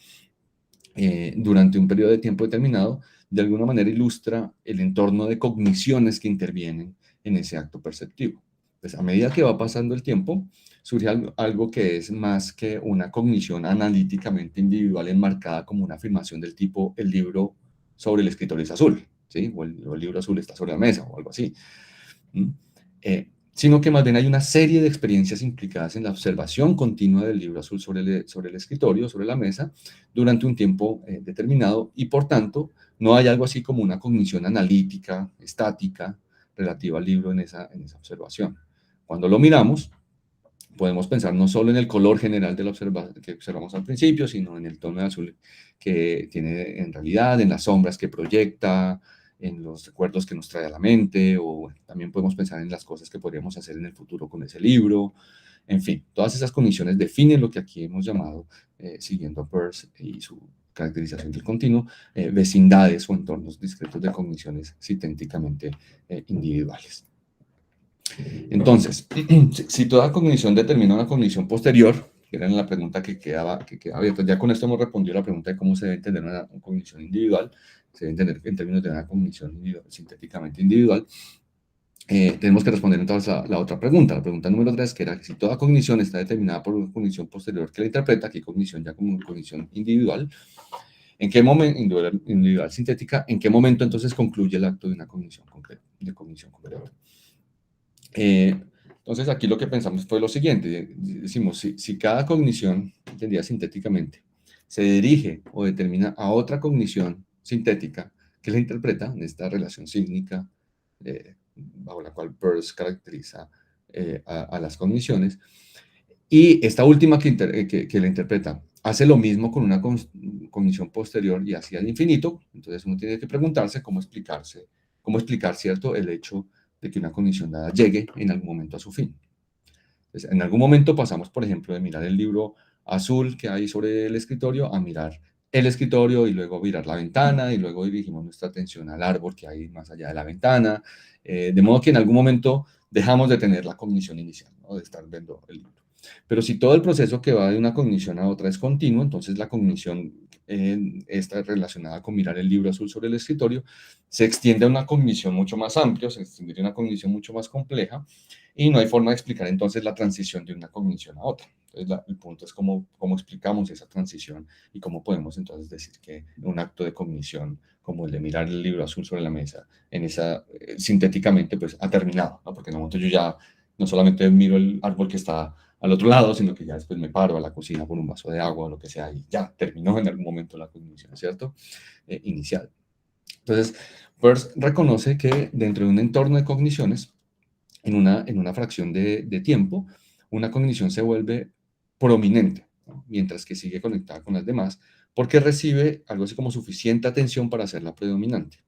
durante un periodo de tiempo determinado, de alguna manera ilustra el entorno de cogniciones que intervienen en ese acto perceptivo. Pues a medida que va pasando el tiempo, surge algo que es más que una cognición analíticamente individual enmarcada como una afirmación del tipo el libro sobre el escritorio es azul, ¿sí? O el libro azul está sobre la mesa o algo así. sino que más bien hay una serie de experiencias implicadas en la observación continua del libro azul sobre el escritorio, sobre la mesa, durante un tiempo determinado, y por tanto no hay algo así como una cognición analítica, estática, relativa al libro en esa observación. Cuando lo miramos, podemos pensar no solo en el color general de que observamos al principio, sino en el tono de azul que tiene en realidad, en las sombras que proyecta, en los recuerdos que nos trae a la mente, o bueno, también podemos pensar en las cosas que podríamos hacer en el futuro con ese libro. En fin, todas esas condiciones definen lo que aquí hemos llamado, siguiendo a Peirce y su caracterización del continuo, vecindades o entornos discretos de cogniciones sintéticamente individuales. Entonces, si toda cognición determina una cognición posterior, que era la pregunta que quedaba abierta, ya con esto hemos respondido a la pregunta de cómo se debe entender una cognición individual, se debe entender en términos de una cognición sintéticamente individual. Tenemos que responder entonces la otra pregunta, la pregunta número 3, que era que si toda cognición está determinada por una cognición posterior que la interpreta, aquí cognición ya como cognición individual, ¿en qué momento, individual sintética, en qué momento entonces concluye el acto de una cognición concreta, de cognición concreta? Entonces aquí lo que pensamos fue lo siguiente, decimos, si cada cognición, entendida sintéticamente, se dirige o determina a otra cognición sintética que la interpreta en esta relación sígnica bajo la cual Peirce caracteriza a las cogniciones, y esta última que la interpreta hace lo mismo con una cognición posterior y hacia el infinito, entonces uno tiene que preguntarse cómo explicar, ¿cierto?, el hecho de que una cognición dada llegue en algún momento a su fin. Entonces, en algún momento pasamos, por ejemplo, de mirar el libro azul que hay sobre el escritorio a mirar el escritorio y luego mirar la ventana y luego dirigimos nuestra atención al árbol que hay más allá de la ventana, de modo que en algún momento dejamos de tener la cognición inicial, ¿no?, de estar viendo el libro. Pero si todo el proceso que va de una cognición a otra es continuo, entonces la cognición está relacionada con mirar el libro azul sobre el escritorio, se extiende a una cognición mucho más amplia, se extiende a una cognición mucho más compleja, y no hay forma de explicar entonces la transición de una cognición a otra. Entonces el punto es cómo explicamos esa transición y cómo podemos entonces decir que un acto de cognición como el de mirar el libro azul sobre la mesa, sintéticamente, pues ha terminado, ¿no? Porque en el momento yo ya no solamente miro el árbol que está al otro lado, sino que ya después me paro a la cocina por un vaso de agua o lo que sea y ya terminó en algún momento la cognición, ¿cierto? Inicial. Entonces, Peirce reconoce que dentro de un entorno de cogniciones, en una fracción de tiempo, una cognición se vuelve prominente, ¿no?, mientras que sigue conectada con las demás, porque recibe algo así como suficiente atención para hacerla predominante.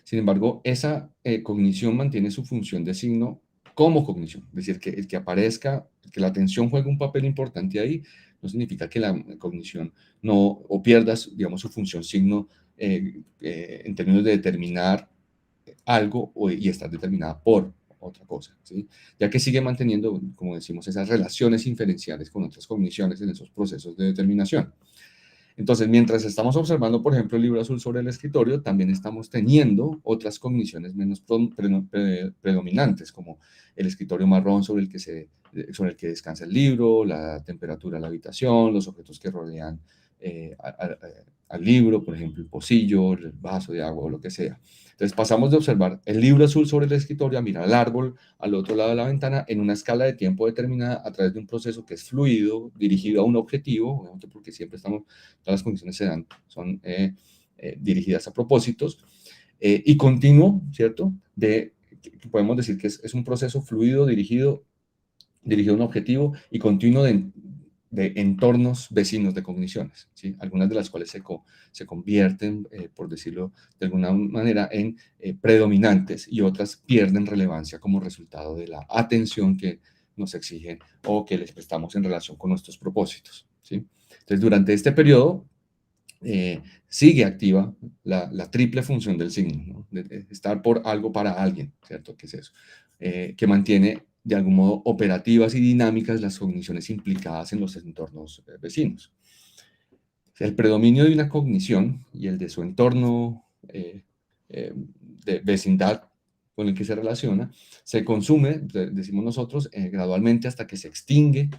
Sin embargo, esa cognición mantiene su función de signo como cognición, es decir, que el que aparezca, que la atención juegue un papel importante ahí, no significa que la cognición no, o pierdas, digamos, su función signo en términos de determinar algo y estar determinada por otra cosa, ¿sí? Ya que sigue manteniendo, como decimos, esas relaciones inferenciales con otras cogniciones en esos procesos de determinación. Entonces, mientras estamos observando, por ejemplo, el libro azul sobre el escritorio, también estamos teniendo otras cogniciones menos predominantes, como el escritorio marrón sobre el que descansa el libro, la temperatura de la habitación, los objetos que rodean al libro, por ejemplo, el pocillo, el vaso de agua o lo que sea. Entonces, pasamos de observar el libro azul sobre el escritorio a mirar al árbol al otro lado de la ventana en una escala de tiempo determinada a través de un proceso que es fluido, dirigido a un objetivo, obviamente porque siempre todas las condiciones son dirigidas a propósitos, y continuo, ¿cierto? Podemos decir que es un proceso fluido, dirigido a un objetivo y continuo de entornos vecinos de cogniciones, ¿sí? Algunas de las cuales se convierten, por decirlo de alguna manera, en predominantes, y otras pierden relevancia como resultado de la atención que nos exigen o que les prestamos en relación con nuestros propósitos, ¿sí? Entonces, durante este periodo sigue activa la triple función del signo, ¿no?, de estar por algo para alguien, ¿cierto? ¿Qué es eso? Que mantiene de algún modo operativas y dinámicas las cogniciones implicadas en los entornos vecinos. El predominio de una cognición y el de su entorno de vecindad con el que se relaciona, se consume, decimos nosotros, gradualmente hasta que se extingue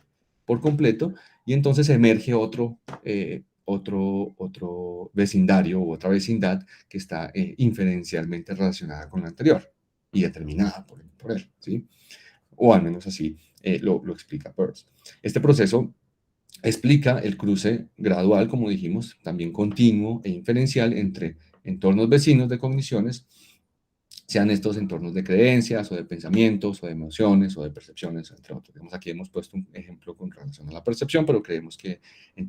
por completo, y entonces emerge otro vecindario u otra vecindad que está inferencialmente relacionada con la anterior. y determinada por él, ¿sí? O al menos así lo explica Peirce. Este proceso explica el cruce gradual, como dijimos, también continuo e inferencial entre entornos vecinos de cogniciones, sean estos entornos de creencias o de pensamientos o de emociones o de percepciones, entre otros. Aquí hemos puesto un ejemplo con relación a la percepción, pero creemos que en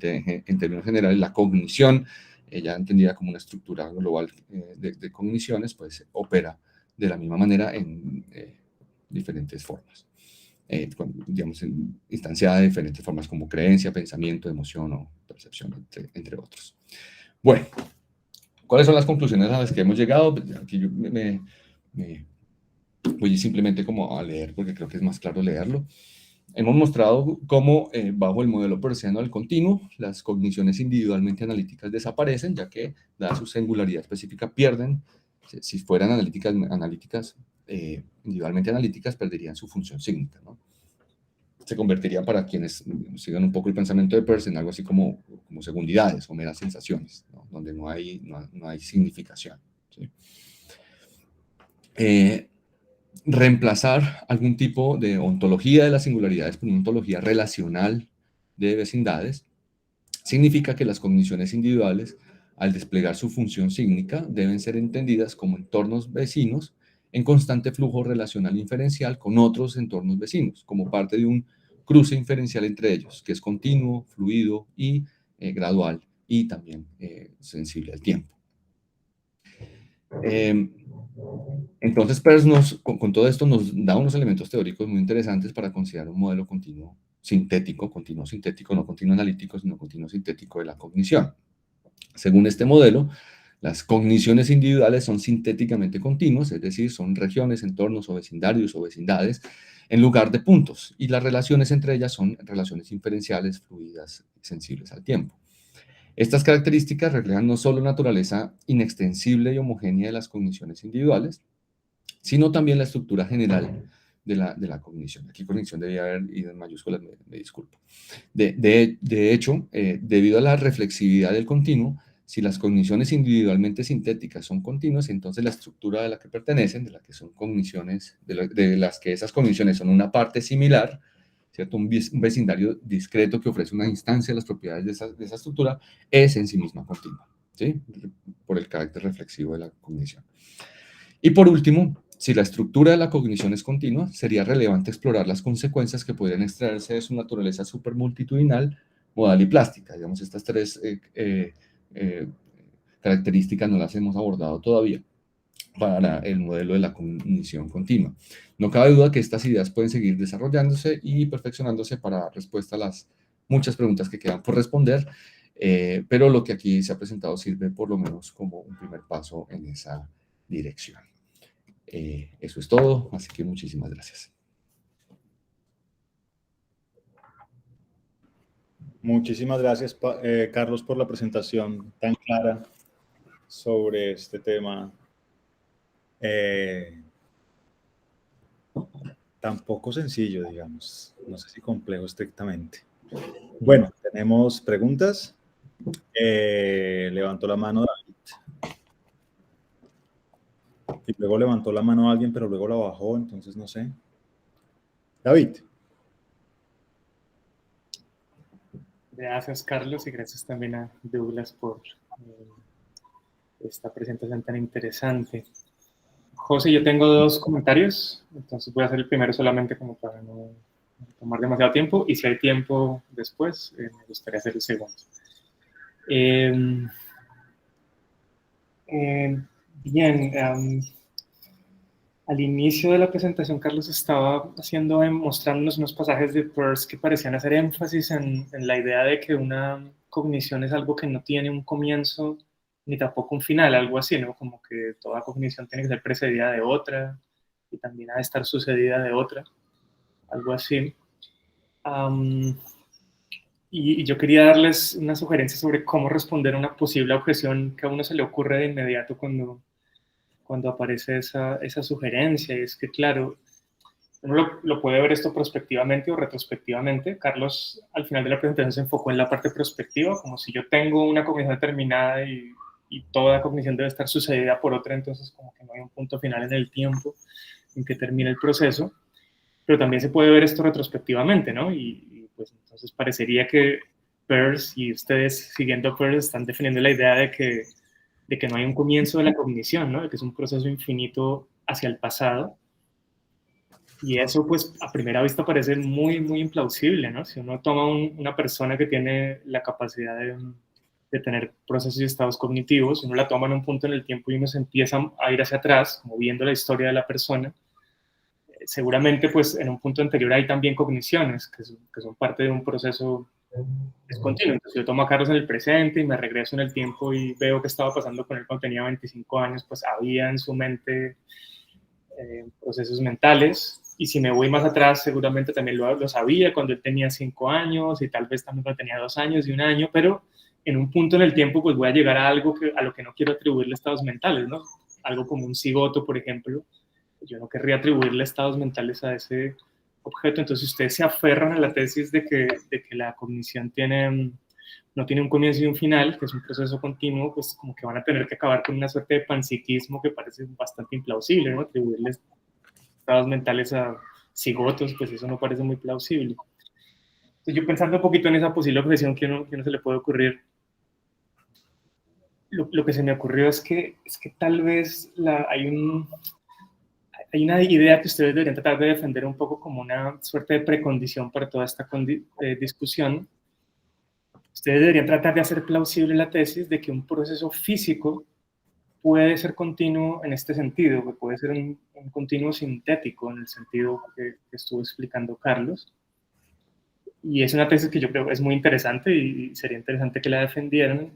términos generales la cognición, ya entendida como una estructura global de cogniciones, pues opera de la misma manera en diferentes formas. Digamos, instanciada de diferentes formas como creencia, pensamiento, emoción o percepción, entre otros. Bueno, ¿cuáles son las conclusiones a las que hemos llegado? Aquí yo voy simplemente como a leer porque creo que es más claro leerlo. Hemos mostrado cómo bajo el modelo peirceano del continuo, las cogniciones individualmente analíticas desaparecen, ya que, dada su singularidad específica, pierden. Si fueran individualmente analíticas, perderían su función sígnica, ¿no? Se convertirían, para quienes sigan un poco el pensamiento de Peirce, en algo así como segundidades o meras sensaciones, ¿no? Donde no hay significación, ¿sí? Reemplazar algún tipo de ontología de las singularidades por una ontología relacional de vecindades significa que las cogniciones individuales, al desplegar su función sígnica, deben ser entendidas como entornos vecinos en constante flujo relacional inferencial con otros entornos vecinos, como parte de un cruce inferencial entre ellos, que es continuo, fluido y gradual, y también sensible al tiempo. Entonces, Peirce con todo esto nos da unos elementos teóricos muy interesantes para considerar un modelo continuo sintético, no continuo analítico, sino continuo sintético de la cognición. Según este modelo, las cogniciones individuales son sintéticamente continuas, es decir, son regiones, entornos o vecindarios o vecindades en lugar de puntos, y las relaciones entre ellas son relaciones inferenciales, fluidas y sensibles al tiempo. Estas características reflejan no solo la naturaleza inextensible y homogénea de las cogniciones individuales, sino también la estructura general de la cognición. Aquí cognición debía haber ido en mayúsculas, me disculpo. De hecho, debido a la reflexividad del continuo, si las cogniciones individualmente sintéticas son continuas, entonces la estructura de la que pertenecen, de la que son cogniciones, de las que esas cogniciones son una parte similar, ¿cierto? Un vecindario discreto que ofrece una instancia de las propiedades de esa estructura, es en sí misma continua, ¿sí? Por el carácter reflexivo de la cognición. Y por último, si la estructura de la cognición es continua, sería relevante explorar las consecuencias que podrían extraerse de su naturaleza supermultitudinal, modal y plástica. Digamos, estas tres características no las hemos abordado todavía para el modelo de la cognición continua. No cabe duda que estas ideas pueden seguir desarrollándose y perfeccionándose para respuesta a las muchas preguntas que quedan por responder, pero lo que aquí se ha presentado sirve por lo menos como un primer paso en esa dirección. Eso es todo, así que muchísimas gracias. Muchísimas gracias, Carlos, por la presentación tan clara sobre este tema tan poco sencillo, digamos. No sé si complejo estrictamente. Bueno, tenemos preguntas. Levantó la mano David. Y luego levantó la mano alguien, pero luego la bajó, entonces no sé. David. Gracias, Carlos, y gracias también a Douglas por esta presentación tan interesante. José, yo tengo dos comentarios, entonces voy a hacer el primero solamente como para no tomar demasiado tiempo, y si hay tiempo después, me gustaría hacer el segundo. Bien, al inicio de la presentación, Carlos estaba mostrándonos unos pasajes de Peirce que parecían hacer énfasis en la idea de que una cognición es algo que no tiene un comienzo ni tampoco un final, algo así, ¿no? Como que toda cognición tiene que ser precedida de otra y también ha de estar sucedida de otra, algo así. Y yo quería darles una sugerencia sobre cómo responder a una posible objeción que a uno se le ocurre de inmediato cuando aparece esa sugerencia. Y es que, claro, uno lo puede ver esto prospectivamente o retrospectivamente. Carlos, al final de la presentación, se enfocó en la parte prospectiva, como si yo tengo una cognición determinada y toda cognición debe estar sucedida por otra, entonces como que no hay un punto final en el tiempo. en que termina el proceso, pero también se puede ver esto retrospectivamente, ¿no? Y pues entonces parecería que Peirce y ustedes siguiendo a Peirce están defendiendo la idea de que no hay un comienzo de la cognición, ¿no? De que es un proceso infinito hacia el pasado. Y eso, pues, a primera vista parece muy, muy implausible, ¿no? Si uno toma una persona que tiene la capacidad de tener procesos y estados cognitivos, uno la toma en un punto en el tiempo y uno se empieza a ir hacia atrás, como viendo la historia de la persona, seguramente, pues, en un punto anterior hay también cogniciones que son parte de un proceso continuo. Entonces, yo tomo a Carlos en el presente y me regreso en el tiempo y veo qué estaba pasando con él cuando tenía 25 años, pues había en su mente procesos mentales. Y si me voy más atrás, seguramente también lo sabía cuando él tenía 5 años y tal vez también cuando tenía 2 años y 1 año, pero en un punto en el tiempo pues voy a llegar a algo a lo que no quiero atribuirle estados mentales, ¿no? Algo como un cigoto, por ejemplo. Yo no querría atribuirle estados mentales a ese objeto. Entonces, ustedes se aferran a la tesis de que la cognición no tiene un comienzo y un final, que es un proceso continuo, pues como que van a tener que acabar con una suerte de panpsiquismo que parece bastante implausible, ¿no? Atribuirles estados mentales a cigotos, pues eso no parece muy plausible. Entonces, yo pensando un poquito en esa posible objeción que uno se le puede ocurrir, lo que se me ocurrió es que tal vez hay una idea que ustedes deberían tratar de defender un poco como una suerte de precondición para toda esta discusión. Ustedes deberían tratar de hacer plausible la tesis de que un proceso físico puede ser continuo en este sentido, que puede ser un continuo sintético en el sentido que estuvo explicando Carlos. Y es una tesis que yo creo es muy interesante y sería interesante que la defendieran.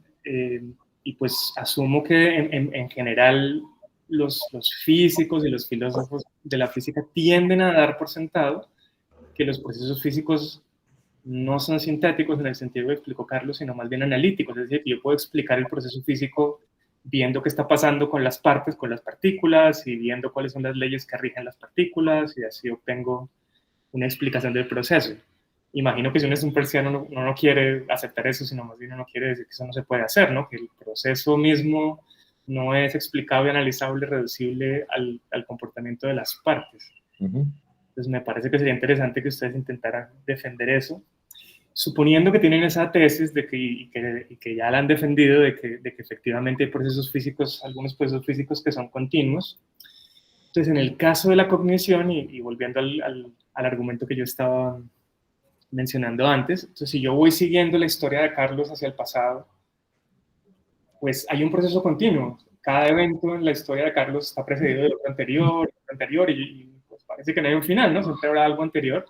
Y pues asumo que en general los físicos y los filósofos de la física tienden a dar por sentado que los procesos físicos no son sintéticos en el sentido que explicó Carlos, sino más bien analíticos. Es decir, que yo puedo explicar el proceso físico viendo qué está pasando con las partes, con las partículas, y viendo cuáles son las leyes que rigen las partículas, y así obtengo una explicación del proceso. Imagino que si uno es un persiano no quiere aceptar eso, sino más bien uno quiere decir que eso no se puede hacer, ¿no? Que el proceso mismo no es explicable, analizable, reducible al comportamiento de las partes. Entonces me parece que sería interesante que ustedes intentaran defender eso, suponiendo que tienen esa tesis y que ya la han defendido, de que efectivamente hay procesos físicos, algunos procesos físicos que son continuos. Entonces, en el caso de la cognición, y volviendo al argumento que yo estaba mencionando antes, entonces si yo voy siguiendo la historia de Carlos hacia el pasado, pues hay un proceso continuo. Cada evento en la historia de Carlos está precedido de otro anterior, y pues parece que no hay un final, ¿no? Siempre habrá algo anterior.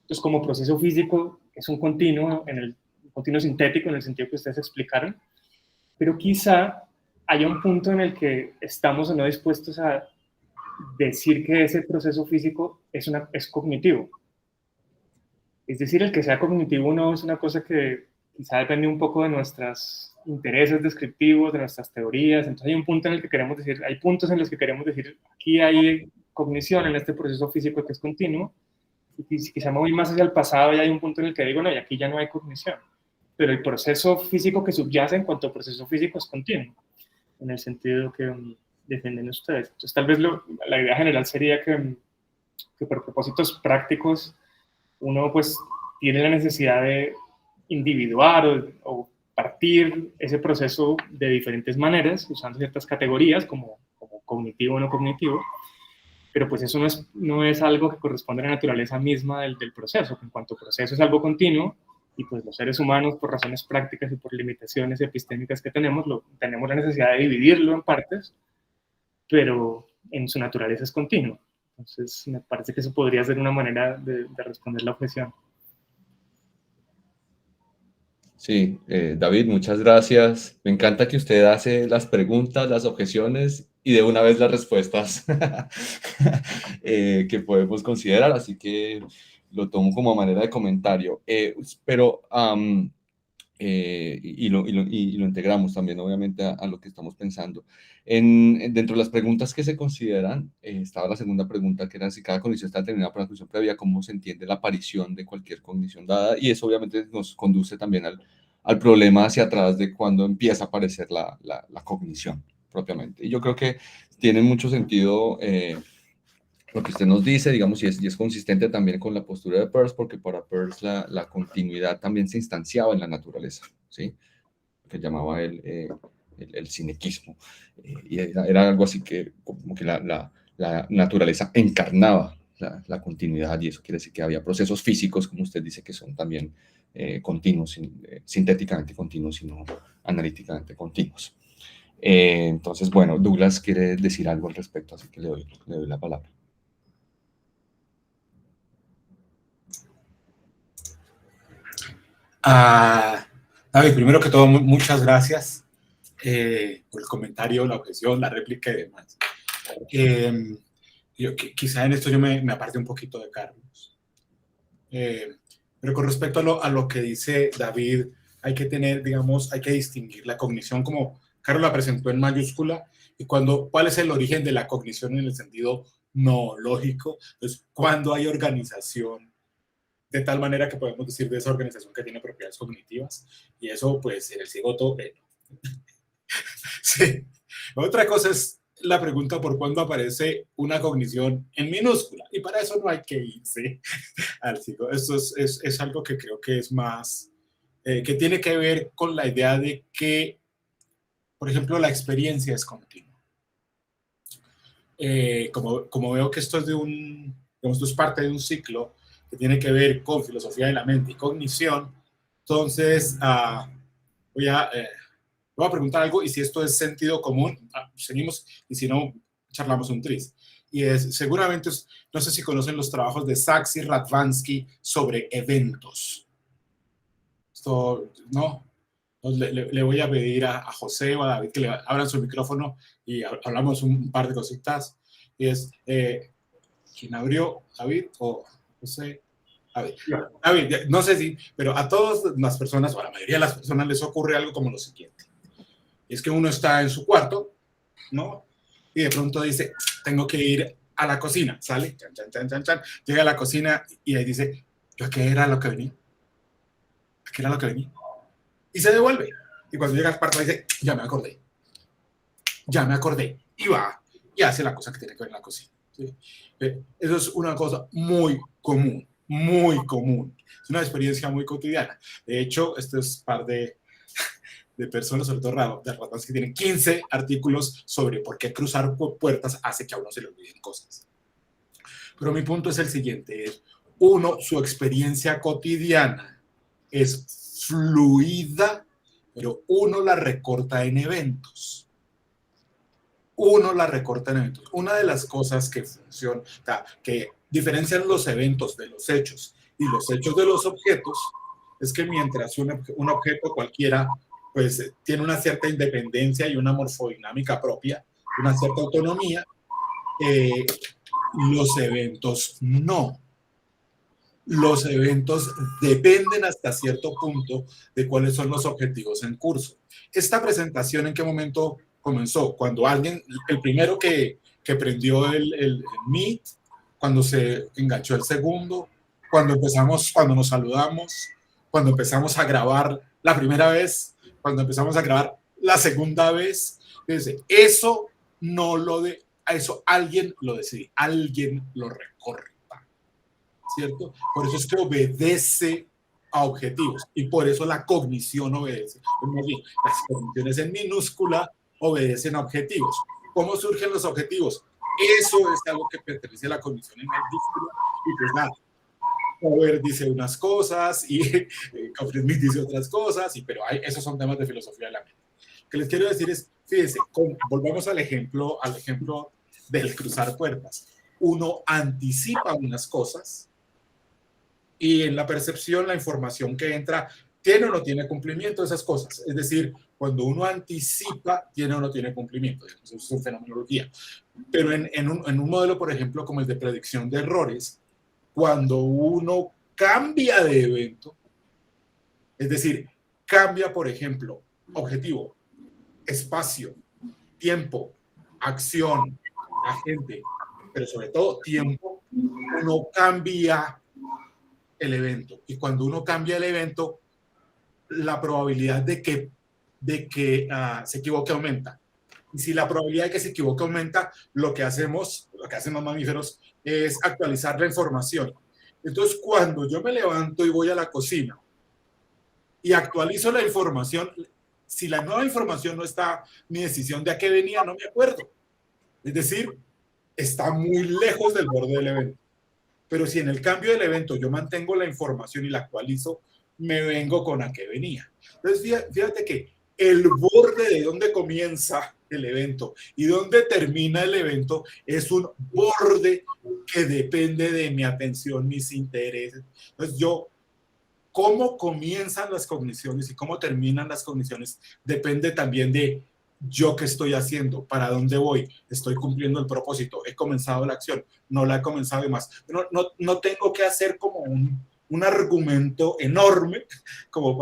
Entonces, como proceso físico, es un continuo, un continuo sintético en el sentido que ustedes explicaron, pero quizá haya un punto en el que estamos o no dispuestos a decir que ese proceso físico es cognitivo. Es decir, el que sea cognitivo no es una cosa que quizá depende un poco de nuestros intereses descriptivos, de nuestras teorías. Entonces hay un punto en el que queremos decir, hay puntos en los que queremos decir, aquí hay cognición en este proceso físico que es continuo, y quizá me voy más hacia el pasado y hay un punto en el que digo, no, y aquí ya no hay cognición. Pero el proceso físico que subyace en cuanto a proceso físico es continuo, en el sentido que defienden ustedes. Entonces, tal vez la idea general sería que por propósitos prácticos uno pues tiene la necesidad de individuar o partir ese proceso de diferentes maneras, usando ciertas categorías como cognitivo o no cognitivo, pero pues eso no es algo que corresponde a la naturaleza misma del proceso. En cuanto proceso es algo continuo, y pues los seres humanos, por razones prácticas y por limitaciones epistémicas que tenemos la necesidad de dividirlo en partes, pero en su naturaleza es continuo. Entonces, me parece que eso podría ser una manera de responder la objeción. Sí, David, muchas gracias. Me encanta que usted hace las preguntas, las objeciones y de una vez las respuestas que podemos considerar, así que lo tomo como manera de comentario. Pero lo integramos también, obviamente, a lo que estamos pensando. Dentro de las preguntas que se consideran, estaba la segunda pregunta, que era si cada condición está determinada por la condición previa, cómo se entiende la aparición de cualquier condición dada, y eso obviamente nos conduce también al problema hacia atrás de cuando empieza a aparecer la cognición propiamente. Y yo creo que tiene mucho sentido lo que usted nos dice, digamos, y es consistente también con la postura de Peirce, porque para Peirce la continuidad también se instanciaba en la naturaleza, ¿sí? Lo que llamaba el sinequismo. Y era algo así que, como que la naturaleza encarnaba la continuidad, y eso quiere decir que había procesos físicos, como usted dice, que son también continuos, sintéticamente continuos y no analíticamente continuos. Entonces, bueno, Douglas quiere decir algo al respecto, así que le doy la palabra. David, primero que todo, muchas gracias por el comentario, la objeción, la réplica y demás. Quizá en esto yo me aparte un poquito de Carlos. Pero con respecto a lo que dice David, hay que tener, digamos, hay que distinguir la cognición como Carlos la presentó en mayúscula, y cuál es el origen de la cognición en el sentido no lógico. Entonces, cuando hay organización, de tal manera que podemos decir de esa organización que tiene propiedades cognitivas, y eso, pues, en el cigoto, sí. Otra cosa es la pregunta por cuándo aparece una cognición en minúscula, y para eso no hay que irse al cigoto. Esto es algo que creo que es más, que tiene que ver con la idea de que, por ejemplo, la experiencia es continua. Como veo que esto es digamos, esto es parte de un ciclo que tiene que ver con filosofía de la mente y cognición, entonces voy a preguntar algo, y si esto es sentido común, seguimos, y si no, charlamos un tris. Y seguramente, no sé si conocen los trabajos de Sachs y Radvansky sobre eventos. Esto, ¿no? Le voy a pedir a José o a David que le abran su micrófono y hablamos un par de cositas. Y es, ¿quién abrió? ¿David o José? David, no sé si, pero a todas las personas, o a la mayoría de las personas, les ocurre algo como lo siguiente. Es que uno está en su cuarto, ¿no? Y de pronto dice, tengo que ir a la cocina, sale, chan, chan, chan, chan, chan, llega a la cocina y ahí dice, ¿a qué era lo que venía? ¿A qué era lo que venía? Y se devuelve. Y cuando llega al cuarto dice, ya me acordé, y va y hace la cosa que tiene que ver en la cocina, ¿sí? Eso es una cosa muy común, es una experiencia muy cotidiana. De hecho, este es par de personas, sobre todo de Radvansky, que tienen 15 artículos sobre por qué cruzar puertas hace que a uno se le olviden cosas. Pero mi punto es el siguiente, su experiencia cotidiana es fluida, pero uno la recorta en eventos. Una de las cosas que funciona, que diferencian los eventos de los hechos y los hechos de los objetos, es que mientras un objeto cualquiera pues tiene una cierta independencia y una morfodinámica propia, una cierta autonomía, los eventos no. Los eventos dependen hasta cierto punto de cuáles son los objetivos en curso. Esta presentación, ¿en qué momento comenzó? Cuando el primero que prendió el Meet, cuando se enganchó el segundo, cuando nos saludamos, cuando empezamos a grabar la primera vez, cuando empezamos a grabar la segunda vez. Eso alguien lo decide, alguien lo recorre, ¿cierto? Por eso es que obedece a objetivos, y por eso la cognición obedece. Las cogniciones en minúscula obedecen a objetivos. ¿Cómo surgen los objetivos? Eso es algo que pertenece a la cognición en mayúscula, y pues nada, Power dice unas cosas y Gottfried Smith dice otras cosas, pero esos son temas de filosofía de la mente. Lo que les quiero decir es, fíjense, volvamos al ejemplo del cruzar puertas. Uno anticipa unas cosas, y en la percepción, la información que entra tiene o no tiene cumplimiento de esas cosas. Es decir, cuando uno anticipa, tiene o no tiene cumplimiento. Eso es una fenomenología. Pero en un modelo, por ejemplo, como el de predicción de errores, cuando uno cambia de evento, es decir, cambia, por ejemplo, objetivo, espacio, tiempo, acción, agente, pero sobre todo tiempo, uno cambia el evento. Y cuando uno cambia el evento, la probabilidad de que se equivoque aumenta. Y si la probabilidad de que se equivoque aumenta, lo que hacemos, lo que hacen los mamíferos, es actualizar la información. Entonces, cuando yo me levanto y voy a la cocina y actualizo la información, si la nueva información no está, mi decisión de a qué venía, no me acuerdo. Es decir, está muy lejos del borde del evento. Pero si en el cambio del evento yo mantengo la información y la actualizo, me vengo con a qué venía. Entonces, fíjate que el borde de donde comienza el evento y donde termina el evento es un borde que depende de mi atención, mis intereses. Entonces, cómo comienzan las cogniciones y cómo terminan las cogniciones depende también de yo qué estoy haciendo, para dónde voy, estoy cumpliendo el propósito, he comenzado la acción, no la he comenzado y más. No tengo que hacer como un argumento enorme, como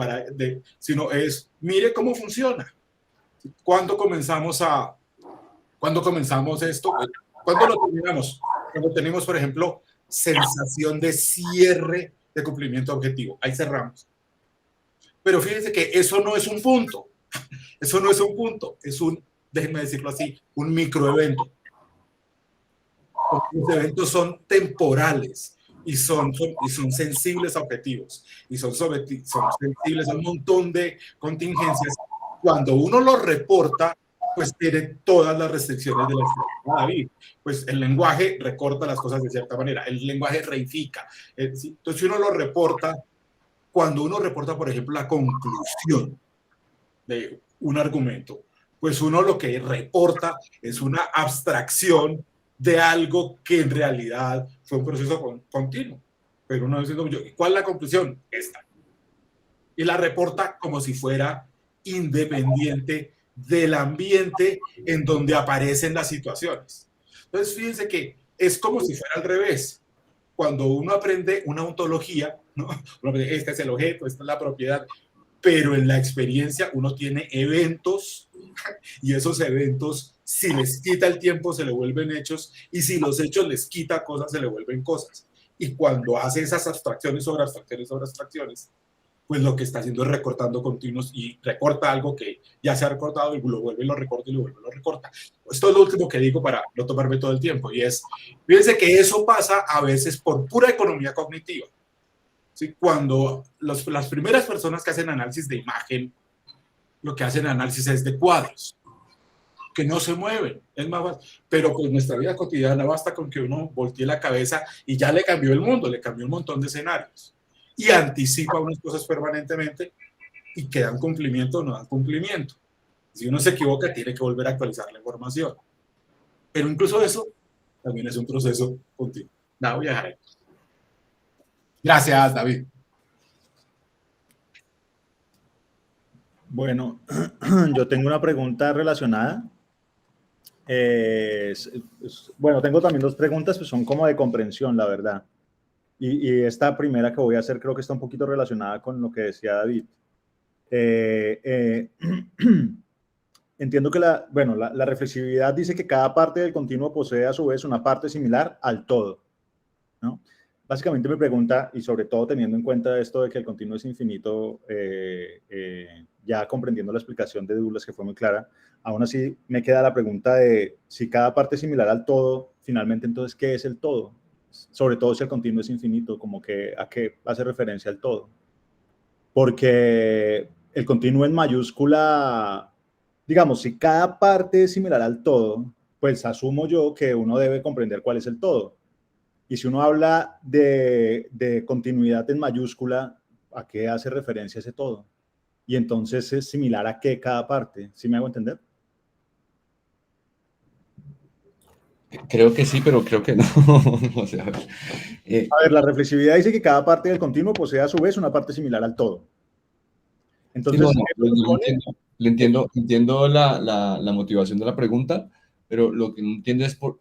sino es, mire cómo funciona. ¿Cuándo comenzamos esto? ¿Cuándo lo terminamos? Cuando tenemos, por ejemplo, sensación de cierre de cumplimiento objetivo. Ahí cerramos. Pero fíjense que eso no es un punto. Eso no es un punto. Es déjenme decirlo así, un microevento. Los eventos son temporales y son sensibles a objetivos. Y son sensibles a un montón de contingencias. Cuando uno los reporta, pues tiene todas las restricciones de la estrategia David. Pues el lenguaje recorta las cosas de cierta manera, el lenguaje reifica. Entonces, si uno lo reporta, cuando uno reporta, por ejemplo, la conclusión de un argumento, pues uno lo que reporta es una abstracción de algo que en realidad fue un proceso continuo. Pero uno dice, ¿cuál es la conclusión? Esta. Y la reporta como si fuera independiente del ambiente en donde aparecen las situaciones. Entonces, fíjense que es como si fuera al revés. Cuando uno aprende una ontología, ¿no? Este es el objeto, esta es la propiedad, pero en la experiencia uno tiene eventos y esos eventos, si les quita el tiempo, se le vuelven hechos, y si los hechos les quita cosas, se le vuelven cosas. Y cuando hace esas abstracciones sobre abstracciones sobre abstracciones, pues lo que está haciendo es recortando continuos y recorta algo que ya se ha recortado y lo vuelve y lo recorta y lo vuelve y lo recorta. Esto es lo último que digo para no tomarme todo el tiempo y es, fíjense que eso pasa a veces por pura economía cognitiva. ¿Sí? Cuando las primeras personas que hacen análisis de imagen, lo que hacen análisis es de cuadros, que no se mueven, es más fácil. Pero pues nuestra vida cotidiana basta con que uno voltee la cabeza y ya le cambió el mundo, le cambió un montón de escenarios. Y anticipa unas cosas permanentemente y que dan cumplimiento o no dan cumplimiento. Si uno se equivoca, tiene que volver a actualizar la información. Pero incluso eso también es un proceso continuo. Nada, voy a dejar ahí. Gracias, David. Bueno, yo tengo una pregunta relacionada. Bueno, tengo también dos preguntas que son como de comprensión, la verdad. Y esta primera que voy a hacer creo que está un poquito relacionada con lo que decía David. Entiendo que la reflexividad dice que cada parte del continuo posee a su vez una parte similar al todo, ¿no? Básicamente me pregunta, y sobre todo teniendo en cuenta esto de que el continuo es infinito, ya comprendiendo la explicación de Douglas que fue muy clara, aún así me queda la pregunta de si cada parte es similar al todo, finalmente entonces, ¿qué es el todo? Sobre todo si el continuo es infinito, como que a qué hace referencia al todo. Porque el continuo en mayúscula, digamos, si cada parte es similar al todo, pues asumo yo que uno debe comprender cuál es el todo. Y si uno habla de continuidad en mayúscula, ¿a qué hace referencia ese todo? Y entonces es similar a qué cada parte. ¿Sí me hago entender? Creo que sí, pero creo que no. O sea, a ver, la reflexividad dice que cada parte del continuo posee a su vez una parte similar al todo. Entonces, entiendo la motivación de la pregunta, pero lo que no entiendo es por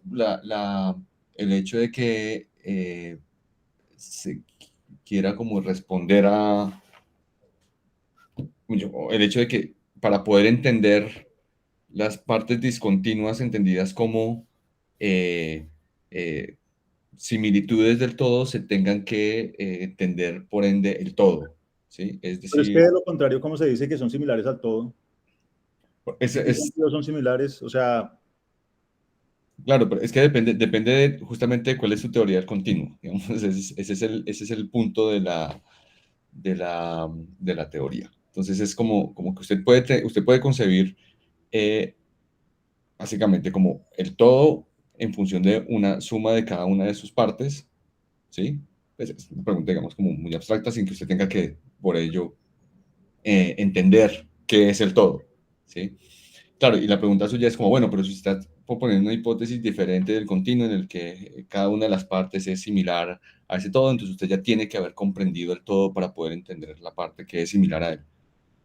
el hecho de que se quiera como responder a el hecho de que para poder entender las partes discontinuas entendidas como similitudes del todo se tengan que entender por ende el todo, ¿sí? Es decir, pero es que de lo contrario, ¿cómo se dice que son similares al todo? ¿En qué sentido son similares? O sea, Claro, pero es que depende justamente de cuál es su teoría del continuo. Digamos, ese es el punto de la teoría. Entonces es como que usted puede concebir eh, básicamente como el todo en función de una suma de cada una de sus partes, ¿sí? Pues es una pregunta, digamos, como muy abstracta sin que usted tenga que, por ello, entender qué es el todo, ¿sí? Claro, y la pregunta suya es como, bueno, pero si usted está proponiendo una hipótesis diferente del continuo en el que cada una de las partes es similar a ese todo, entonces usted ya tiene que haber comprendido el todo para poder entender la parte que es similar a él.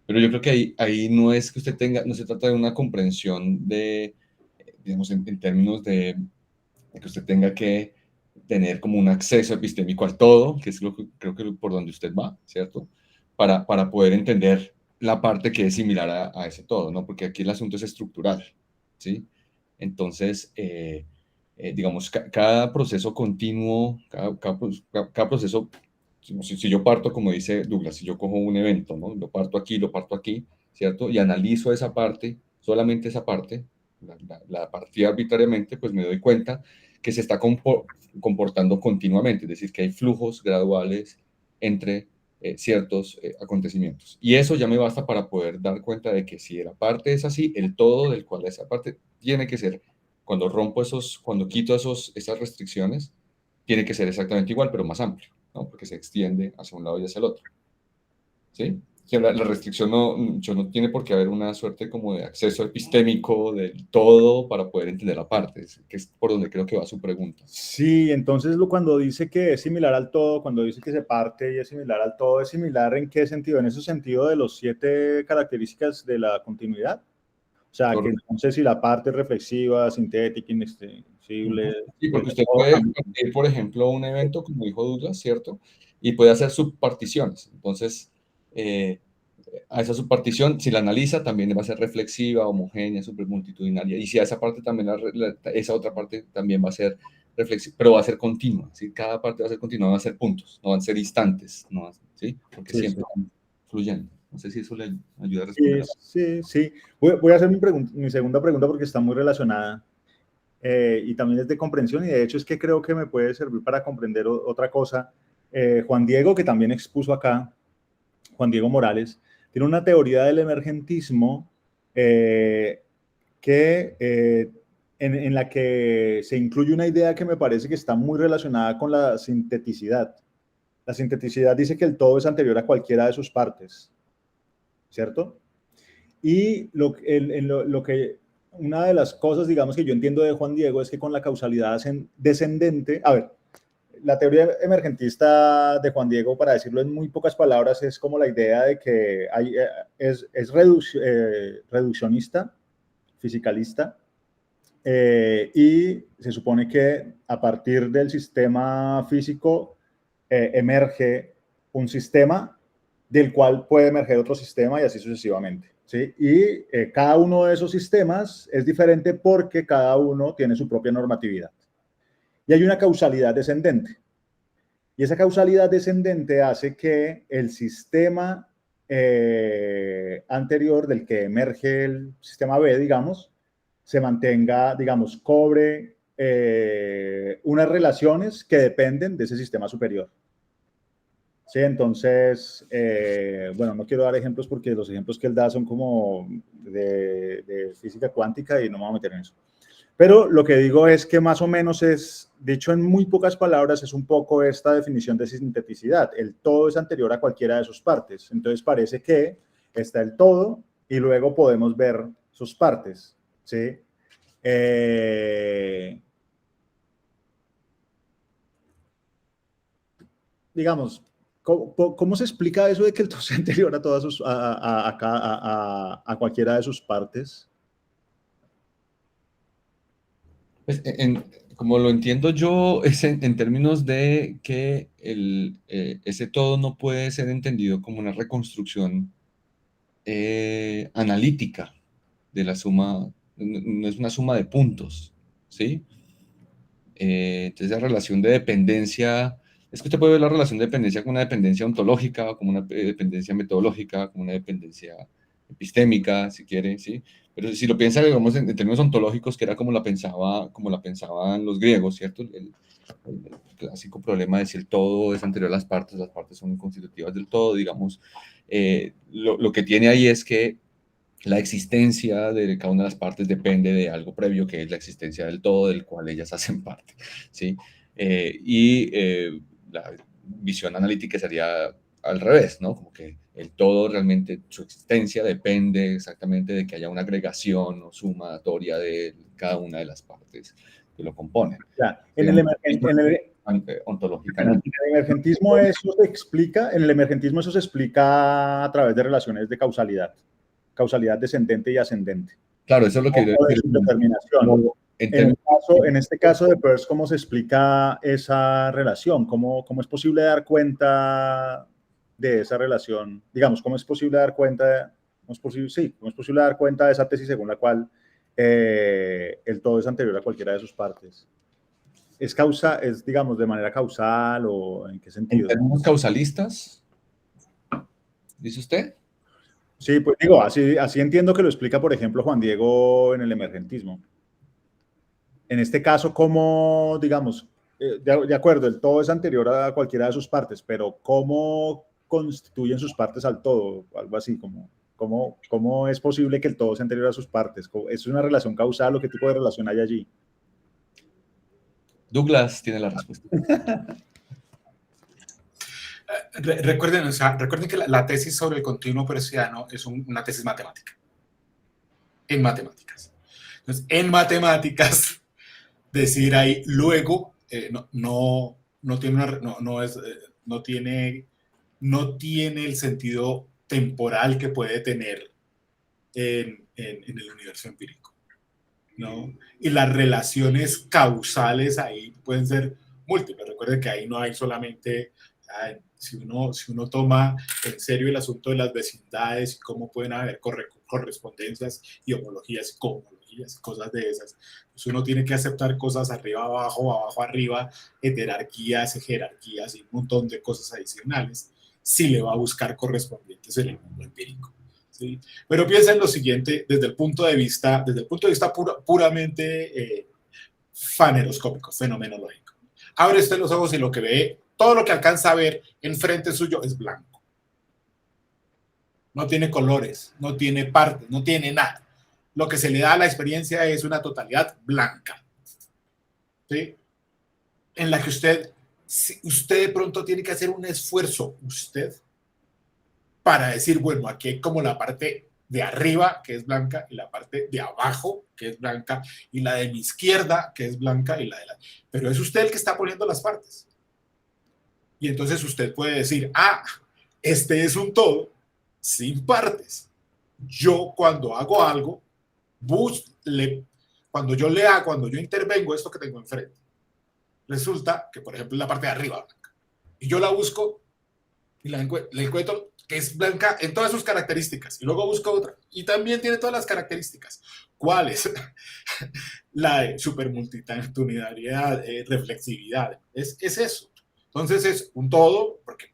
Pero yo creo que ahí no es que usted tenga, no se trata de una comprensión de, digamos, en términos de que usted tenga que tener como un acceso epistémico al todo, que es lo que creo que por donde usted va, ¿cierto? Para poder entender la parte que es similar a ese todo, ¿no? Porque aquí el asunto es estructural, ¿sí? Entonces, digamos, cada proceso continuo, cada proceso, si yo parto, como dice Douglas, si yo cojo un evento, ¿no? Lo parto aquí, ¿cierto? Y analizo esa parte, solamente esa parte, la partí arbitrariamente, pues me doy cuenta que se está comportando continuamente, es decir, que hay flujos graduales entre ciertos acontecimientos. Y eso ya me basta para poder dar cuenta de que si la parte es así, el todo del cual esa parte tiene que ser, cuando quito esas restricciones, tiene que ser exactamente igual, pero más amplio, ¿no? Porque se extiende hacia un lado y hacia el otro, ¿sí? Que la restricción no tiene por qué haber una suerte como de acceso epistémico del todo para poder entender la parte, que es por donde creo que va su pregunta. Sí, entonces cuando dice que es similar al todo, cuando dice que se parte y es similar al todo, ¿es similar en qué sentido? ¿En ese sentido de los 7 características de la continuidad? O sea, que no sé si la parte es reflexiva, sintética, inextensible. Sí, porque usted puede partir, por ejemplo, un evento, como dijo Douglas, ¿cierto? Y puede hacer subparticiones. Entonces, a esa subpartición, si la analiza, también va a ser reflexiva, homogénea, supermultitudinaria. Y si a esa parte también, esa otra parte también va a ser reflexiva, pero va a ser continua. ¿Sí? Cada parte va a ser continua, van a ser puntos, no van a ser instantes, ¿no? ¿Sí? Porque siempre están fluyendo. No sé si eso le ayuda a responder. Sí. Voy a hacer mi segunda pregunta porque está muy relacionada y también es de comprensión y de hecho es que creo que me puede servir para comprender otra cosa. Juan Diego, que también expuso acá, Juan Diego Morales, tiene una teoría del emergentismo en la que se incluye una idea que me parece que está muy relacionada con la sinteticidad. La sinteticidad dice que el todo es anterior a cualquiera de sus partes, ¿cierto? Y una de las cosas, digamos, que yo entiendo de Juan Diego es que con la causalidad descendente, a ver, la teoría emergentista de Juan Diego, para decirlo en muy pocas palabras, es como la idea de que es reduccionista, fisicalista, y se supone que a partir del sistema físico emerge un sistema del cual puede emerger otro sistema y así sucesivamente. ¿Sí? Y cada uno de esos sistemas es diferente porque cada uno tiene su propia normatividad. Y hay una causalidad descendente. Y esa causalidad descendente hace que el sistema anterior del que emerge el sistema B, digamos, se mantenga, digamos, cobre unas relaciones que dependen de ese sistema superior. Sí, entonces, bueno, no quiero dar ejemplos porque los ejemplos que él da son como de física cuántica y no me voy a meter en eso. Pero lo que digo es que más o menos es, dicho en muy pocas palabras, es un poco esta definición de sinteticidad. El todo es anterior a cualquiera de sus partes. Entonces parece que está el todo y luego podemos ver sus partes. ¿Sí? Digamos, ¿cómo se explica eso de que el todo es anterior a todas sus, a cualquiera de sus partes? Pues, como lo entiendo yo, es en términos de que ese todo no puede ser entendido como una reconstrucción analítica de la suma, no es una suma de puntos, ¿sí? Entonces la relación de dependencia, es que usted puede ver la relación de dependencia como una dependencia ontológica, como una dependencia metodológica, como una dependencia epistémica, si quiere, ¿sí? Pero si lo piensa, digamos, en términos ontológicos, que era como la pensaban los griegos, ¿cierto? El clásico problema de si el todo es anterior a las partes son constitutivas del todo, digamos. Lo que tiene ahí es que la existencia de cada una de las partes depende de algo previo, que es la existencia del todo, del cual ellas hacen parte, ¿sí? La visión analítica sería al revés, ¿no? Como que el todo realmente, su existencia depende exactamente de que haya una agregación o sumatoria de cada una de las partes que lo componen. Ya, Ontológicamente. En el emergentismo eso se explica a través de relaciones de causalidad descendente y ascendente. Claro, eso es lo que de determinación. En este caso de Peirce, ¿cómo se explica esa relación? ¿Cómo es posible dar cuenta de esa relación? Digamos, ¿cómo es posible dar cuenta de esa tesis según la cual el todo es anterior a cualquiera de sus partes? ¿Es, digamos, de manera causal o en qué sentido? ¿En términos causalistas? ¿Dice usted? Sí, pues digo, así entiendo que lo explica, por ejemplo, Juan Diego en el emergentismo. En este caso, ¿cómo, digamos, de acuerdo, el todo es anterior a cualquiera de sus partes, pero cómo constituyen sus partes al todo? Algo así, ¿cómo es posible que el todo sea anterior a sus partes? ¿Es una relación causal o qué tipo de relación hay allí? Douglas tiene la respuesta. Recuerden que la tesis sobre el continuo peirciano es una tesis matemática. En matemáticas. Entonces, en matemáticas, decir ahí luego no tiene el sentido temporal que puede tener en el universo empírico, ¿no? Y las relaciones causales ahí pueden ser múltiples. Recuerden que ahí no hay solamente... Si uno toma en serio el asunto de las vecindades y cómo pueden haber correspondencias y homologías y cohomologías, cosas de esas, pues uno tiene que aceptar cosas arriba, abajo, arriba, jerarquías y un montón de cosas adicionales si le va a buscar correspondientes en el mundo empírico, ¿sí? Pero piensa en lo siguiente desde el punto de vista puramente faneroscópico, fenomenológico. Abre usted los ojos y lo que ve, todo lo que alcanza a ver enfrente suyo es blanco. No tiene colores, no tiene partes, no tiene nada. Lo que se le da a la experiencia es una totalidad blanca, ¿sí? En la que usted de pronto tiene que hacer un esfuerzo, para decir, bueno, aquí hay como la parte de arriba, que es blanca, y la parte de abajo, que es blanca, y la de mi izquierda, que es blanca, pero es usted el que está poniendo las partes. Y entonces usted puede decir, este es un todo sin partes. Yo cuando hago algo, cuando yo intervengo esto que tengo enfrente, resulta que, por ejemplo, la parte de arriba blanca. Y yo la busco y la encuentro que es blanca en todas sus características. Y luego busco otra y también tiene todas las características. ¿Cuáles? La de supermultitudinariedad, reflexividad. Es eso. Entonces es un todo, porque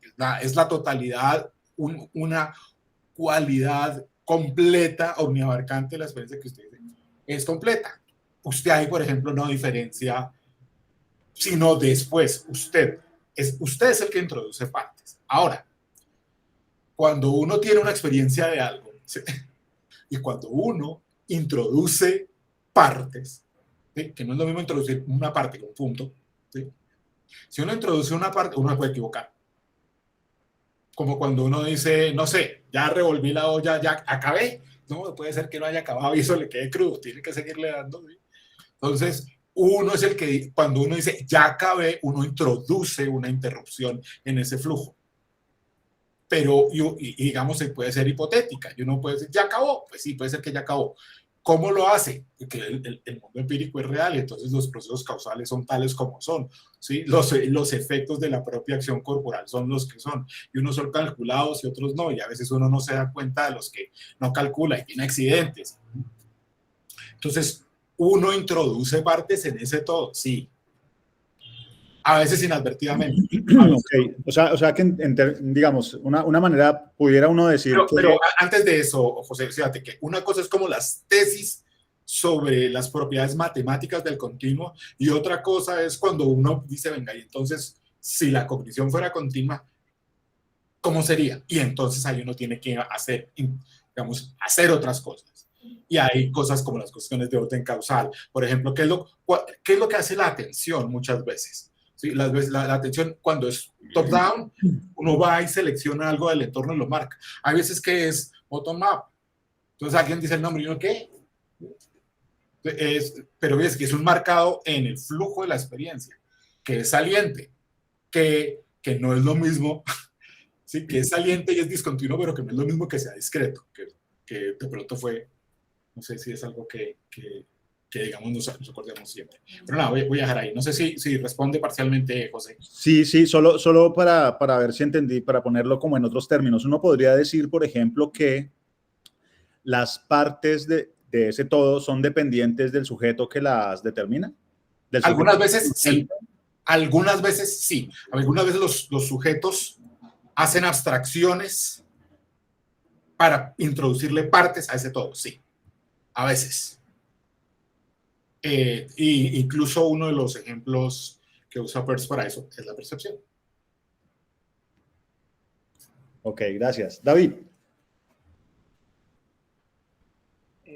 es la totalidad, una cualidad completa, omniabarcante de la experiencia que usted tiene. Es completa. Usted ahí, por ejemplo, no diferencia, sino después. Usted es el que introduce partes. Ahora, cuando uno tiene una experiencia de algo, ¿sí? Y cuando uno introduce partes, ¿sí? Que no es lo mismo introducir una parte que un punto, ¿sí? Si uno introduce una parte, uno puede equivocar. Como cuando uno dice, no sé, ya revolví la olla, ya acabé. No, puede ser que no haya acabado y eso le quede crudo, tiene que seguirle dando, ¿sí? Entonces, uno es el que, cuando uno dice, ya acabé, uno introduce una interrupción en ese flujo. Pero, y digamos, puede ser hipotética. Y uno puede decir, ya acabó. Pues sí, puede ser que ya acabó. ¿Cómo lo hace? Que el mundo empírico es real y entonces los procesos causales son tales como son, ¿sí? Los efectos de la propia acción corporal son los que son. Y unos son calculados y otros no. Y a veces uno no se da cuenta de los que no calcula y tiene accidentes. Entonces, uno introduce partes en ese todo, sí. a veces inadvertidamente. Ok, o sea que, digamos, una manera pudiera uno decir pero antes de eso, José, fíjate que una cosa es como las tesis sobre las propiedades matemáticas del continuo y otra cosa es cuando uno dice, venga, y entonces, si la cognición fuera continua, ¿cómo sería? Y entonces ahí uno tiene que hacer, digamos, hacer otras cosas. Y hay cosas como las cuestiones de orden causal. Por ejemplo, ¿qué es lo que hace la atención muchas veces? ¿Sí? La atención, cuando es top-down, uno va y selecciona algo del entorno y lo marca. Hay veces que es bottom-up. Entonces alguien dice el nombre y uno, ¿qué? Pero ves que es un marcado en el flujo de la experiencia, que es saliente, que no es lo mismo, ¿sí? Que es saliente y es discontinuo, pero que no es lo mismo que sea discreto, que de pronto fue, no sé si es algo que digamos, nos acordemos siempre. Pero nada, voy a dejar ahí. No sé si responde parcialmente, José. Sí, solo para ver si entendí, para ponerlo como en otros términos. Uno podría decir, por ejemplo, que las partes de ese todo son dependientes del sujeto que las determina. Algunas veces sí. Algunas veces sí. Algunas veces los sujetos hacen abstracciones para introducirle partes a ese todo, sí. A veces. Y incluso uno de los ejemplos que usa Peirce para eso es la percepción. Ok, gracias. David.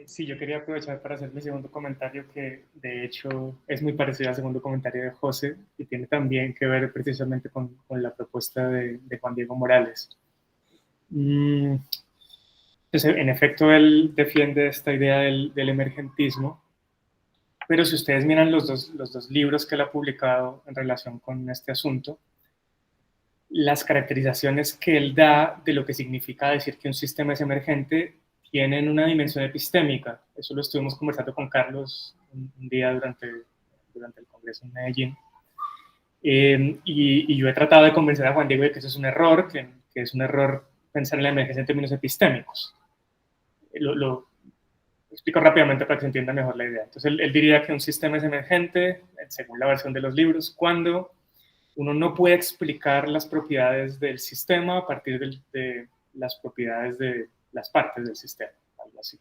Sí, yo quería aprovechar para hacer mi segundo comentario, que de hecho es muy parecido al segundo comentario de José y tiene también que ver precisamente con la propuesta de Juan Diego Morales. Entonces, en efecto, él defiende esta idea del emergentismo, pero si ustedes miran los dos libros que él ha publicado en relación con este asunto, las caracterizaciones que él da de lo que significa decir que un sistema es emergente tienen una dimensión epistémica. Eso lo estuvimos conversando con Carlos un día durante el Congreso en Medellín. Y yo he tratado de convencer a Juan Diego de que eso es un error, que es un error pensar en la emergencia en términos epistémicos. Lo explico rápidamente para que se entienda mejor la idea. Entonces, él diría que un sistema es emergente, según la versión de los libros, cuando uno no puede explicar las propiedades del sistema a partir de las propiedades de las partes del sistema, algo así.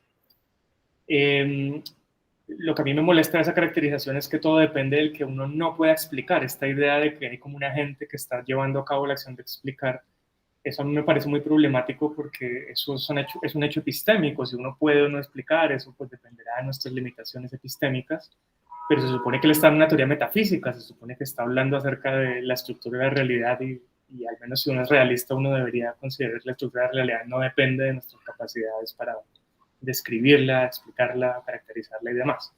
Lo que a mí me molesta de esa caracterización es que todo depende del que uno no pueda explicar. Esta idea de que hay como un agente que está llevando a cabo la acción de explicar, eso a mí me parece muy problemático porque eso es un hecho epistémico. Si uno puede o no explicar, eso pues dependerá de nuestras limitaciones epistémicas, pero se supone que él está en una teoría metafísica, se supone que está hablando acerca de la estructura de la realidad y al menos si uno es realista, uno debería considerar que la estructura de la realidad no depende de nuestras capacidades para describirla, explicarla, caracterizarla y demás.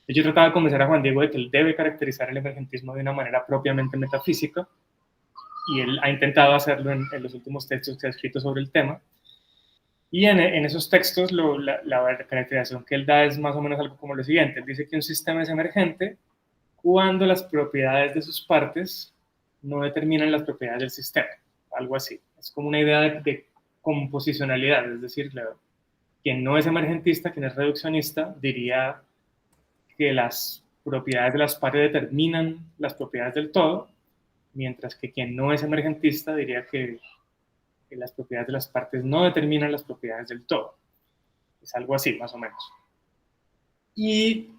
Yo trataba de convencer a Juan Diego de que él debe caracterizar el emergentismo de una manera propiamente metafísica, y él ha intentado hacerlo en los últimos textos que ha escrito sobre el tema. Y en esos textos la caracterización que él da es más o menos algo como lo siguiente. Él dice que un sistema es emergente cuando las propiedades de sus partes no determinan las propiedades del sistema, algo así. Es como una idea de composicionalidad, es decir, quien no es emergentista, quien es reduccionista, diría que las propiedades de las partes determinan las propiedades del todo, mientras que quien no es emergentista diría que las propiedades de las partes no determinan las propiedades del todo. Es algo así, más o menos. Y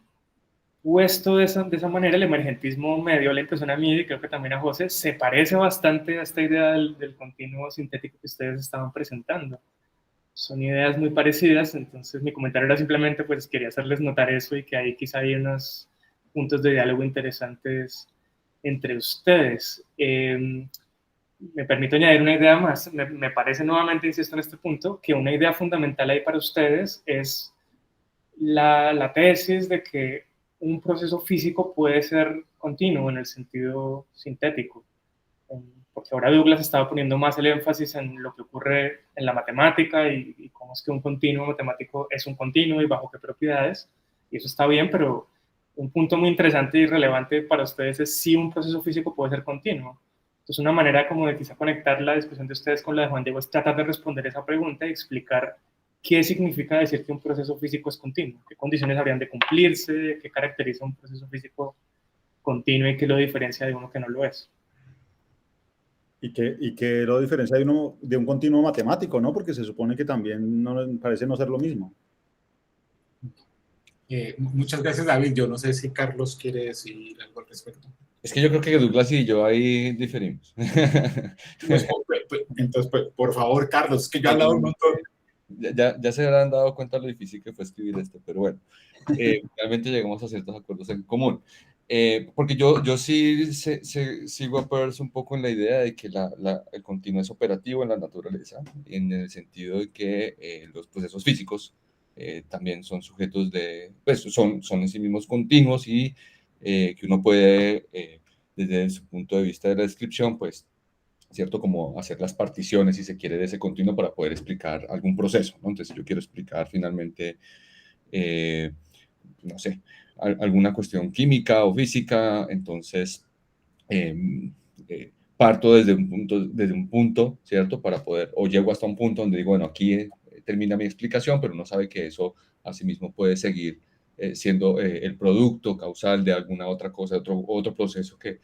puesto de esa manera, el emergentismo me dio la impresión a mí, y creo que también a José, se parece bastante a esta idea del continuo sintético que ustedes estaban presentando. Son ideas muy parecidas, entonces mi comentario era simplemente, pues quería hacerles notar eso y que ahí quizá hay unos puntos de diálogo interesantes entre ustedes. Me permito añadir una idea más. Me parece nuevamente, insisto en este punto, que una idea fundamental ahí para ustedes es la tesis de que un proceso físico puede ser continuo en el sentido sintético. Porque ahora Douglas estaba poniendo más el énfasis en lo que ocurre en la matemática y cómo es que un continuo matemático es un continuo y bajo qué propiedades. Y eso está bien, pero un punto muy interesante y relevante para ustedes es si un proceso físico puede ser continuo. Entonces, una manera como de quizá conectar la discusión de ustedes con la de Juan Diego es tratar de responder esa pregunta y explicar qué significa decir que un proceso físico es continuo, qué condiciones habrían de cumplirse, qué caracteriza un proceso físico continuo y qué lo diferencia de uno que no lo es. Y que lo diferencia de un continuo matemático, ¿no? Porque se supone que también parece no ser lo mismo. Muchas gracias, David. Yo no sé si Carlos quiere decir algo al respecto. Es que yo creo que Douglas y yo ahí diferimos. Entonces, por favor, Carlos, es que yo he hablado un montón. Ya se habrán dado cuenta lo difícil que fue escribir esto, pero bueno, realmente llegamos a ciertos acuerdos en común. Porque yo sí sigo a Peirce un poco en la idea de que el continuo es operativo en la naturaleza, en el sentido de que los procesos físicos también son sujetos pues son en sí mismos continuos y que uno puede, desde su punto de vista de la descripción, pues, ¿cierto? Como hacer las particiones, si se quiere, de ese continuo para poder explicar algún proceso, ¿no? Entonces, si yo quiero explicar finalmente, no sé, alguna cuestión química o física, entonces parto desde un punto, ¿cierto? Para poder, o llego hasta un punto donde digo, bueno, aquí termina mi explicación, pero uno sabe que eso asimismo puede seguir siendo el producto causal de alguna otra cosa, otro proceso que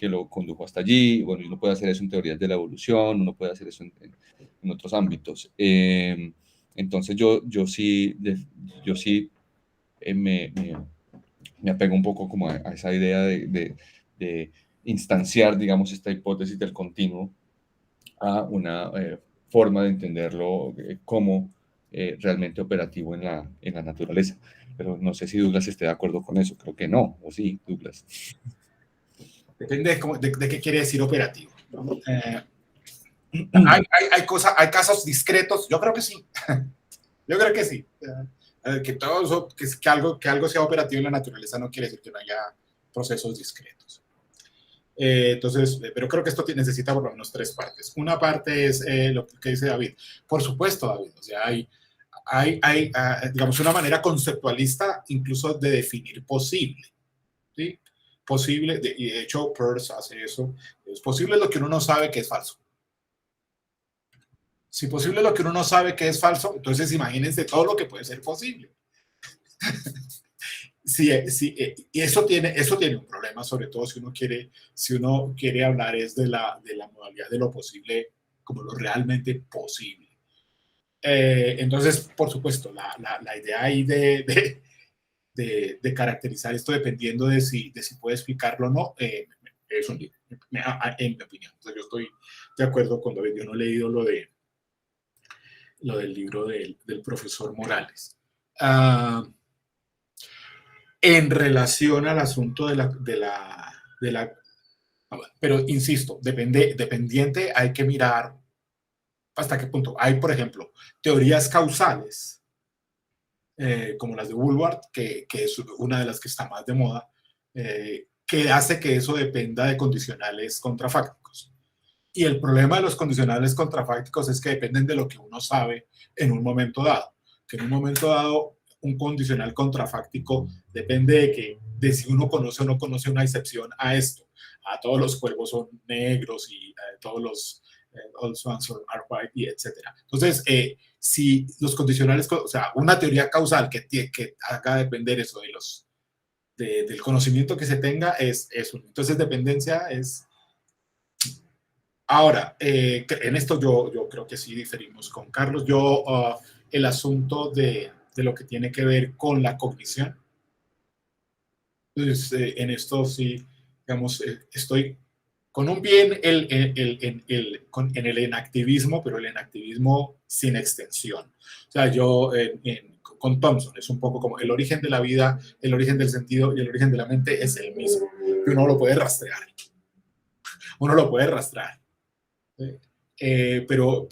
lo condujo hasta allí. Bueno, uno puede hacer eso en teorías de la evolución, uno puede hacer eso en otros ámbitos. Entonces yo sí me apego un poco como a esa idea de instanciar, digamos, esta hipótesis del continuo a una forma de entenderlo como realmente operativo en la naturaleza. Pero no sé si Douglas esté de acuerdo con eso. Creo que no, o sí, Douglas. Depende de qué quiere decir operativo, ¿no? Hay casos discretos. Yo creo que sí. Yo creo que sí. Que algo sea operativo en la naturaleza no quiere decir que no haya procesos discretos. Entonces, pero creo que esto necesita por lo menos tres partes. Una parte es lo que dice David. Por supuesto, David, o sea, hay digamos, una manera conceptualista incluso de definir posible, ¿sí? Posible, y de hecho Peirce hace eso. Es posible lo que uno no sabe que es falso. Si posible lo que uno no sabe que es falso, entonces imagínense todo lo que puede ser posible. Y eso tiene un problema, sobre todo si uno quiere hablar es de la modalidad de lo posible como lo realmente posible. Entonces, por supuesto, la idea ahí de caracterizar esto dependiendo de si puede explicarlo o no, es un libro, en mi opinión. Entonces, yo estoy de acuerdo con David. Yo no he leído lo del libro del profesor Morales. En relación al asunto pero insisto, dependiente, hay que mirar hasta qué punto. Hay, por ejemplo, teorías causales, como las de Woolward, que es una de las que está más de moda, que hace que eso dependa de condicionales contrafácticos. Y el problema de los condicionales contrafácticos es que dependen de lo que uno sabe en un momento dado. Que en un momento dado, un condicional contrafáctico depende de si uno conoce o no conoce una excepción a esto. A todos los cuervos son negros y todos los all swans are white, y etcétera. Entonces, si los condicionales, o sea, una teoría causal que haga depender eso del conocimiento que se tenga es eso. Entonces, dependencia es... Ahora, en esto yo creo que sí diferimos con Carlos. El asunto de lo que tiene que ver con la cognición. Entonces, en esto sí, digamos, estoy con un pie en el enactivismo, pero el enactivismo sin extensión. O sea, con Thompson es un poco como el origen de la vida, el origen del sentido y el origen de la mente es el mismo. Y uno lo puede rastrear. Uno lo puede rastrear. Pero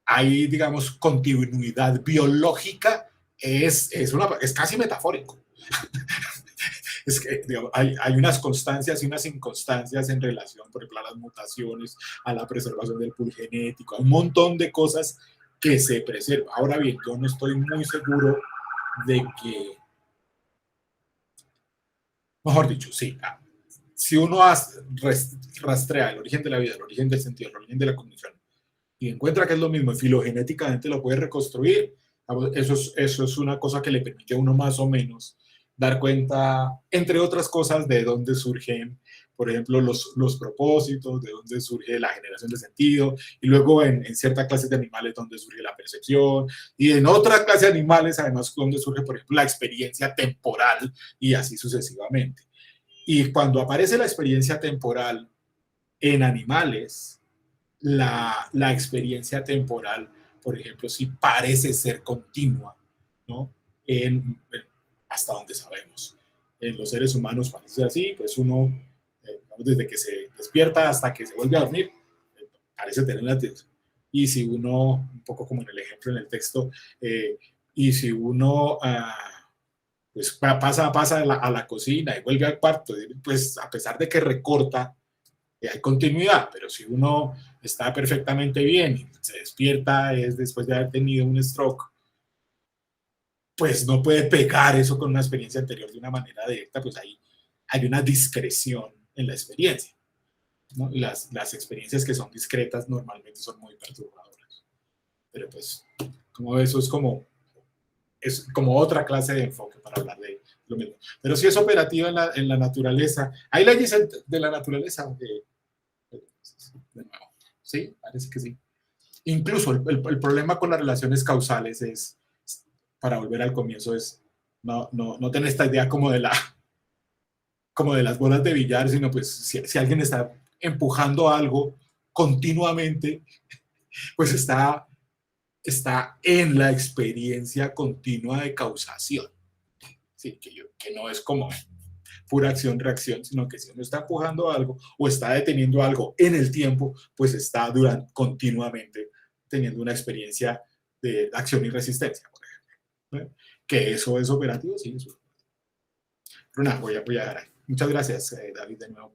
hay, digamos, continuidad biológica, es casi metafórico. Es que, digamos, hay unas constancias y unas inconstancias en relación, por ejemplo, a las mutaciones, a la preservación del pool genético, a un montón de cosas que se preservan. Ahora bien, yo no estoy muy seguro de que, mejor dicho, sí, si uno rastrea el origen de la vida, el origen del sentido, el origen de la cognición, y encuentra que es lo mismo y filogenéticamente lo puede reconstruir, eso es una cosa que le permite a uno más o menos dar cuenta, entre otras cosas, de dónde surgen, por ejemplo, los propósitos, de dónde surge la generación de sentido, y luego en ciertas clases de animales dónde surge la percepción, y en otra clase de animales, además, dónde surge, por ejemplo, la experiencia temporal, y así sucesivamente. Y cuando aparece la experiencia temporal en animales, la experiencia temporal, por ejemplo, sí parece ser continua, ¿no? Hasta donde sabemos. En los seres humanos parece ser así, pues uno, desde que se despierta hasta que se vuelve a dormir, parece tener la atención. Y si uno, un poco como en el ejemplo en el texto, y si uno pues pasa a la cocina y vuelve al cuarto, pues a pesar de que recorta, hay continuidad, pero si uno está perfectamente bien y se despierta es después de haber tenido un stroke, pues no puede pegar eso con una experiencia anterior de una manera directa, pues ahí hay una discreción en la experiencia, ¿no? Y las experiencias que son discretas normalmente son muy perturbadoras, pero pues como eso es como otra clase de enfoque para hablar de lo mismo. Pero sí es operativa en la naturaleza. Hay leyes de la naturaleza, de nuevo. Sí, parece que sí. Incluso el problema con las relaciones causales es, para volver al comienzo, es no tener esta idea como de las bolas de billar, sino pues si alguien está empujando algo continuamente, pues está en la experiencia continua de causación. Sí, que no es como pura acción-reacción, sino que si uno está empujando algo o está deteniendo algo en el tiempo, pues está continuamente teniendo una experiencia de acción y resistencia, por ejemplo. Que eso es operativo, sí. Eso. Pero nada, voy a dejar ahí. Muchas gracias, David, de nuevo.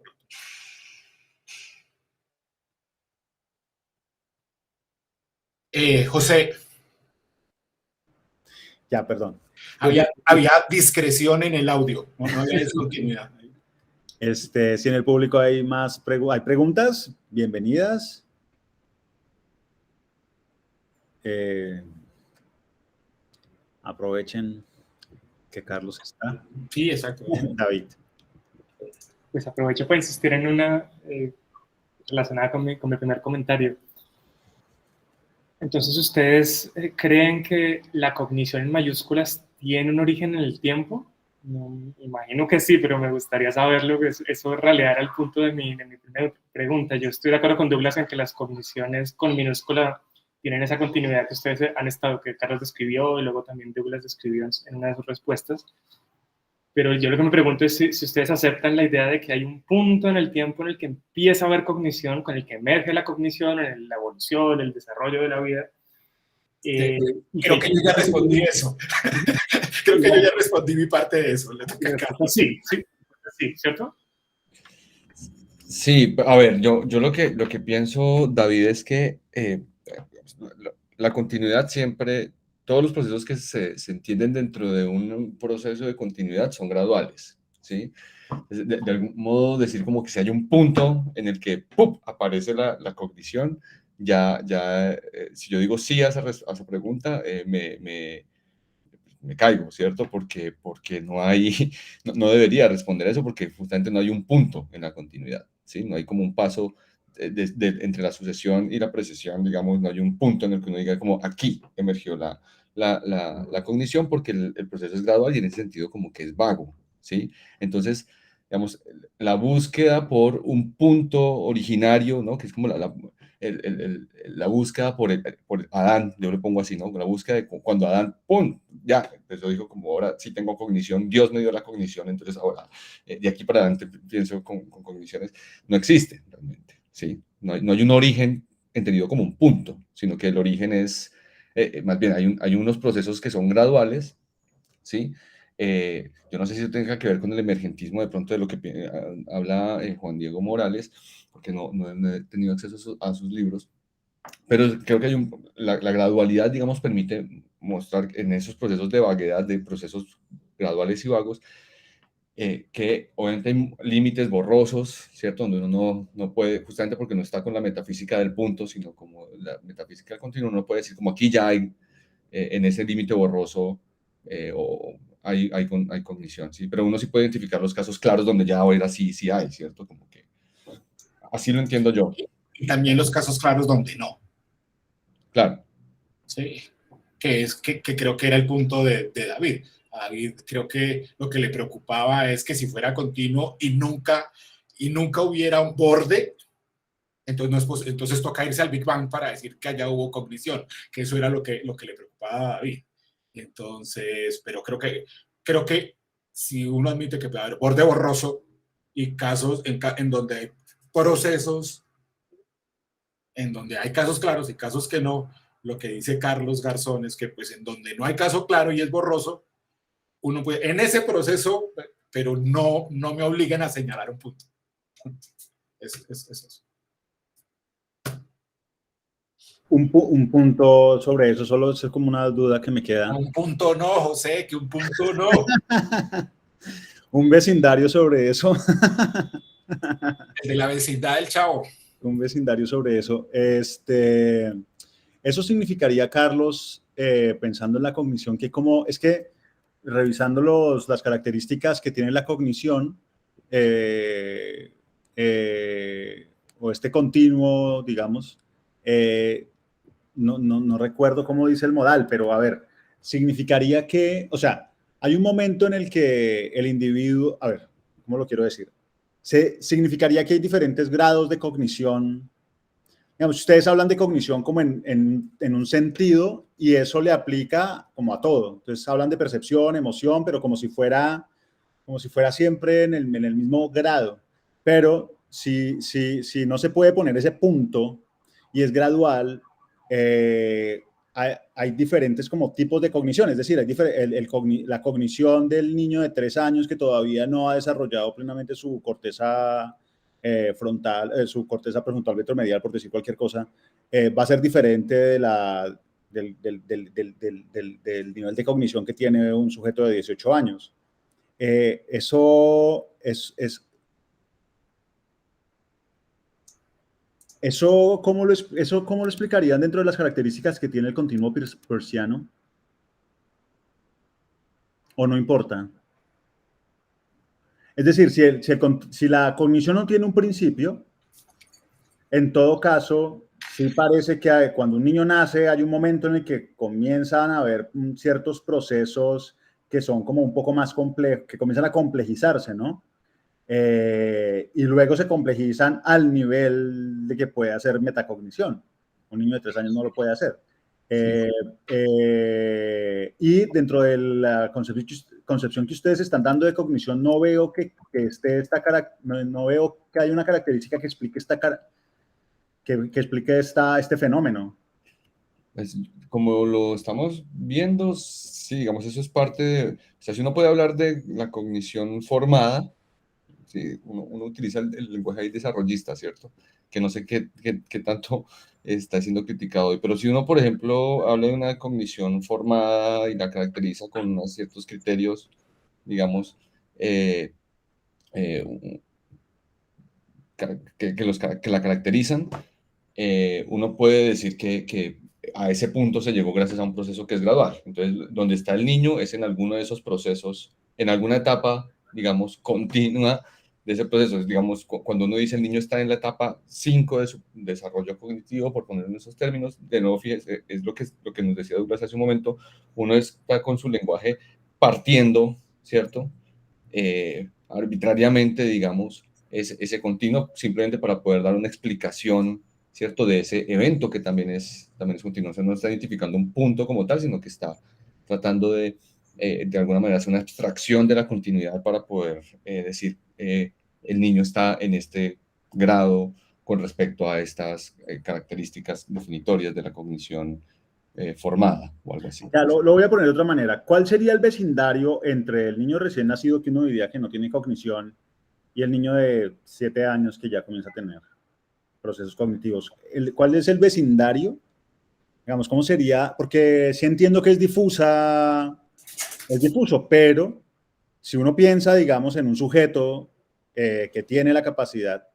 José. Ya, perdón. Había discreción en el audio, no había discontinuidad. Si en el público hay hay preguntas, bienvenidas. Aprovechen que Carlos está. Sí, exacto. David. Pues aprovecho para insistir en una relacionada con mi primer comentario. Entonces, ¿ustedes creen que la cognición en mayúsculas tiene un origen en el tiempo? No, imagino que sí, pero me gustaría saberlo. Eso en realidad era el punto de mi primera pregunta. Yo estoy de acuerdo con Douglas en que las cogniciones con minúscula tienen esa continuidad que ustedes han estado, que Carlos describió y luego también Douglas describió en una de sus respuestas. Pero yo lo que me pregunto es si ustedes aceptan la idea de que hay un punto en el tiempo en el que empieza a haber cognición, con el que emerge la cognición, en la evolución, el desarrollo de la vida. Creo que yo ya respondí eso. Creo que yo ya respondí mi parte de eso. Le toca a Carlos. Sí, ¿cierto? Sí, a ver, yo lo que pienso, David, es que la continuidad siempre, todos los procesos que se entienden dentro de un proceso de continuidad son graduales, ¿sí? De algún modo decir como que si hay un punto en el que ¡pum!, aparece la cognición, si yo digo sí a esa pregunta, me caigo, ¿cierto? Porque no debería responder eso porque justamente no hay un punto en la continuidad, ¿sí? No hay como un paso entre la sucesión y la precesión, digamos, no hay un punto en el que uno diga como aquí emergió la cognición porque el proceso es gradual y en ese sentido como que es vago, ¿sí? Entonces, digamos, la búsqueda por un punto originario, ¿no? Que es como la búsqueda por Adán, yo le pongo así, ¿no? La búsqueda de cuando Adán, ¡pum!, ya, empezó, dijo como ahora sí tengo cognición, Dios me dio la cognición, entonces ahora, de aquí para adelante pienso con cogniciones, no existe realmente, ¿sí? No hay un origen entendido como un punto, sino que el origen es, más bien, hay unos procesos que son graduales, ¿sí? Yo no sé si eso tenga que ver con el emergentismo de pronto de lo que habla Juan Diego Morales, porque no he tenido acceso a sus libros, pero creo que la gradualidad, digamos, permite mostrar en esos procesos de vaguedad, de procesos graduales y vagos, que obviamente hay límites borrosos, ¿cierto? Donde uno no puede, justamente porque no está con la metafísica del punto, sino como la metafísica del continuo, uno puede decir como aquí ya hay, en ese límite borroso, o hay cognición, ¿sí? Pero uno sí puede identificar los casos claros donde ya ahora sí hay, ¿cierto? Como que así lo entiendo yo. Y también los casos claros donde no. Claro. Sí, que creo que era el punto de David. A David creo que lo que le preocupaba es que si fuera continuo y nunca hubiera un borde, entonces toca irse al Big Bang para decir que allá hubo cognición, que eso era lo que le preocupaba a David. Entonces, pero creo que si uno admite que puede haber borde borroso y casos en donde hay procesos, en donde hay casos claros y casos que no, lo que dice Carlos Garzón es que pues en donde no hay caso claro y es borroso, uno puede, en ese proceso, pero no me obliguen a señalar un punto. Es eso. Un punto sobre eso, solo es como una duda que me queda. Un punto no, José, que un punto no. Un vecindario sobre eso. El de la vecindad del Chavo. Un vecindario sobre eso. Eso significaría, Carlos, pensando en la cognición, que como es que revisando las características que tiene la cognición, o este continuo, digamos, no recuerdo cómo dice el modal, pero a ver, significaría que, o sea, hay un momento en el que el individuo, a ver, ¿cómo lo quiero decir? Significaría que hay diferentes grados de cognición. Digamos, ustedes hablan de cognición como en un sentido y eso le aplica como a todo. Entonces hablan de percepción, emoción, pero como si fuera siempre en el mismo grado. Pero si no se puede poner ese punto y es gradual, hay diferentes como tipos de cognición. Es decir, la cognición del niño de 3 años que todavía no ha desarrollado plenamente su corteza frontal, su corteza prefrontal ventromedial, por decir cualquier cosa, va a ser diferente del nivel de cognición que tiene un sujeto de 18 años. Eso ¿cómo lo explicarían dentro de las características que tiene el continuo peirciano? ¿O no importa? Es decir, si la cognición no tiene un principio, en todo caso, sí parece que cuando un niño nace hay un momento en el que comienzan a haber ciertos procesos que son como un poco más complejos, que comienzan a complejizarse, ¿no? Y luego se complejizan al nivel de que puede hacer metacognición. Un niño de 3 años no lo puede hacer. Y dentro de la concepción que ustedes están dando de cognición, no veo que no veo que haya una característica que explique este fenómeno. Pues, como lo estamos viendo, sí, digamos, eso es parte de, o sea, si uno puede hablar de la cognición formada, sí, uno utiliza el lenguaje ahí desarrollista, ¿cierto? Que no sé qué tanto está siendo criticado hoy, pero si uno, por ejemplo, habla de una cognición formada y la caracteriza con unos ciertos criterios, digamos, que la caracterizan, uno puede decir que a ese punto se llegó gracias a un proceso que es gradual. Entonces, donde está el niño es en alguno de esos procesos, en alguna etapa, digamos, continua de ese proceso. Digamos, cuando uno dice el niño está en la etapa 5 de su desarrollo cognitivo, por ponerlo en esos términos, de nuevo, fíjese, es lo que nos decía Douglas hace un momento, uno está con su lenguaje partiendo, ¿cierto? Arbitrariamente, digamos, ese continuo, simplemente para poder dar una explicación, ¿cierto?, de ese evento que también es continuo. O sea, no está identificando un punto como tal, sino que está tratando de alguna manera, hacer una abstracción de la continuidad para poder decir el niño está en este grado con respecto a estas características definitorias de la cognición formada o algo así. Ya, lo voy a poner de otra manera. ¿Cuál sería el vecindario entre el niño recién nacido que uno diría que no tiene cognición y el niño de 7 años que ya comienza a tener procesos cognitivos? ¿Cuál es el vecindario? Digamos, ¿cómo sería? Porque sí entiendo que es difuso, pero si uno piensa, digamos, en un sujeto que tiene la capacidad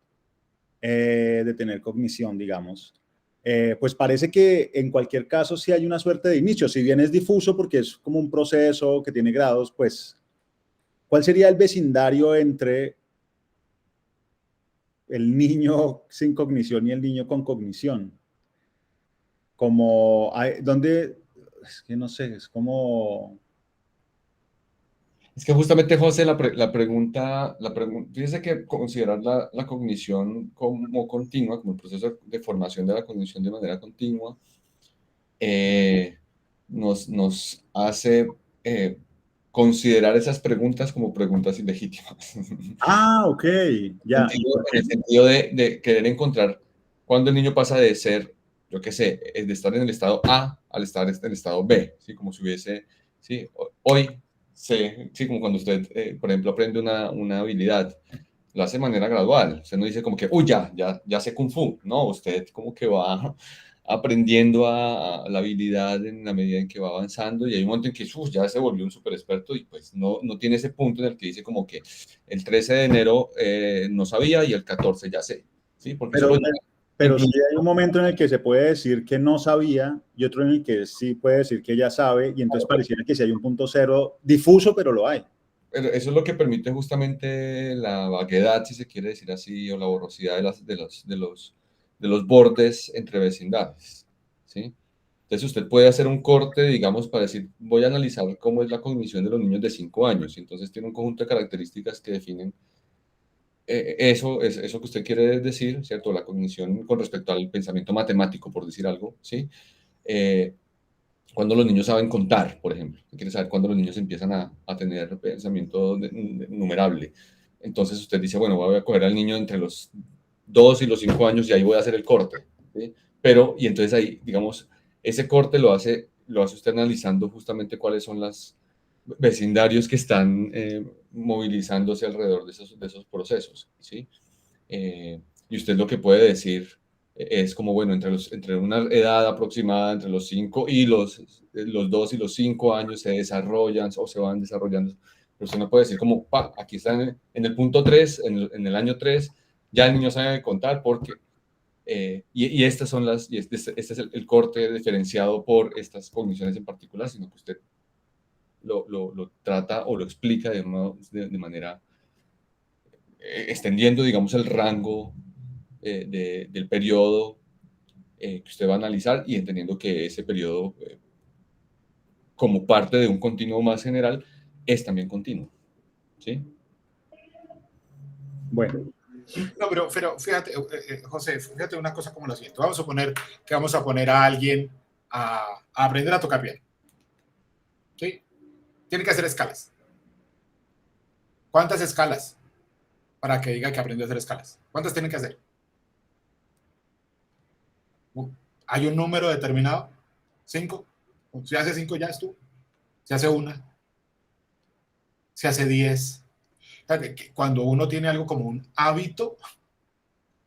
de tener cognición, digamos, pues parece que en cualquier caso sí hay una suerte de inicio, si bien es difuso porque es como un proceso que tiene grados, pues ¿cuál sería el vecindario entre el niño sin cognición y el niño con cognición? Como, ¿dónde? Es que no sé, es como... Es que justamente, José, fíjese que considerar la cognición como continua, como el proceso de formación de la cognición de manera continua, nos hace considerar esas preguntas como preguntas ilegítimas. Ah, ok, ya. En el sentido de querer encontrar cuando el niño pasa de ser, yo qué sé, de estar en el estado A al estar en el estado B, ¿sí? Como si hubiese, ¿sí? Hoy, sí, como cuando usted, por ejemplo, aprende una habilidad, lo hace de manera gradual. Usted no dice como que, uy, ya sé Kung Fu. No, usted como que va aprendiendo a la habilidad en la medida en que va avanzando y hay un momento en que ya se volvió un súper experto y pues no tiene ese punto en el que dice como que el 13 de enero no sabía y el 14 ya sé, ¿sí? Porque Pero, solo pero sí hay un momento en el que se puede decir que no sabía y otro en el que sí puede decir que ya sabe y entonces pareciera que sí hay un punto cero difuso, pero lo hay. Pero eso es lo que permite justamente la vaguedad, si se quiere decir así, o la borrosidad de los bordes entre vecindades, ¿sí? Entonces usted puede hacer un corte, digamos, para decir, voy a analizar cómo es la cognición de los niños de 5 años, y entonces tiene un conjunto de características que definen eso que usted quiere decir, ¿cierto? La cognición con respecto al pensamiento matemático, por decir algo, ¿sí? Eh, cuando los niños saben contar, por ejemplo. Quiere saber cuándo los niños empiezan a tener pensamiento numerable. Entonces usted dice, bueno, voy a coger al niño entre los 2 y los 5 años y ahí voy a hacer el corte, ¿sí? Pero, y entonces ahí, digamos, ese corte lo hace usted analizando justamente cuáles son los vecindarios que están movilizándose alrededor de esos procesos, ¿sí? Y usted lo que puede decir es como, bueno, entre una edad aproximada, entre los 5 y los 2 y los 5 años se desarrollan o se van desarrollando. Pero usted no puede decir como, pa, aquí está en el punto 3, en el año 3, ya el niño sabe contar porque, y estas son y este es el corte diferenciado por estas cogniciones en particular, sino que usted lo trata o lo explica de manera extendiendo, digamos, el rango del periodo que usted va a analizar y entendiendo que ese periodo, como parte de un continuo más general, es también continuo. ¿Sí? Bueno. No, pero fíjate, José, fíjate una cosa como la siguiente. Vamos a suponer que vamos a poner a alguien a aprender a tocar piano. ¿Sí? Tiene que hacer escalas. ¿Cuántas escalas? Para que diga que aprende a hacer escalas. ¿Cuántas tienen que hacer? ¿Hay un número determinado? ¿5? Si hace 5 ya es tú. Si hace una. Si hace 10. Cuando uno tiene algo como un hábito,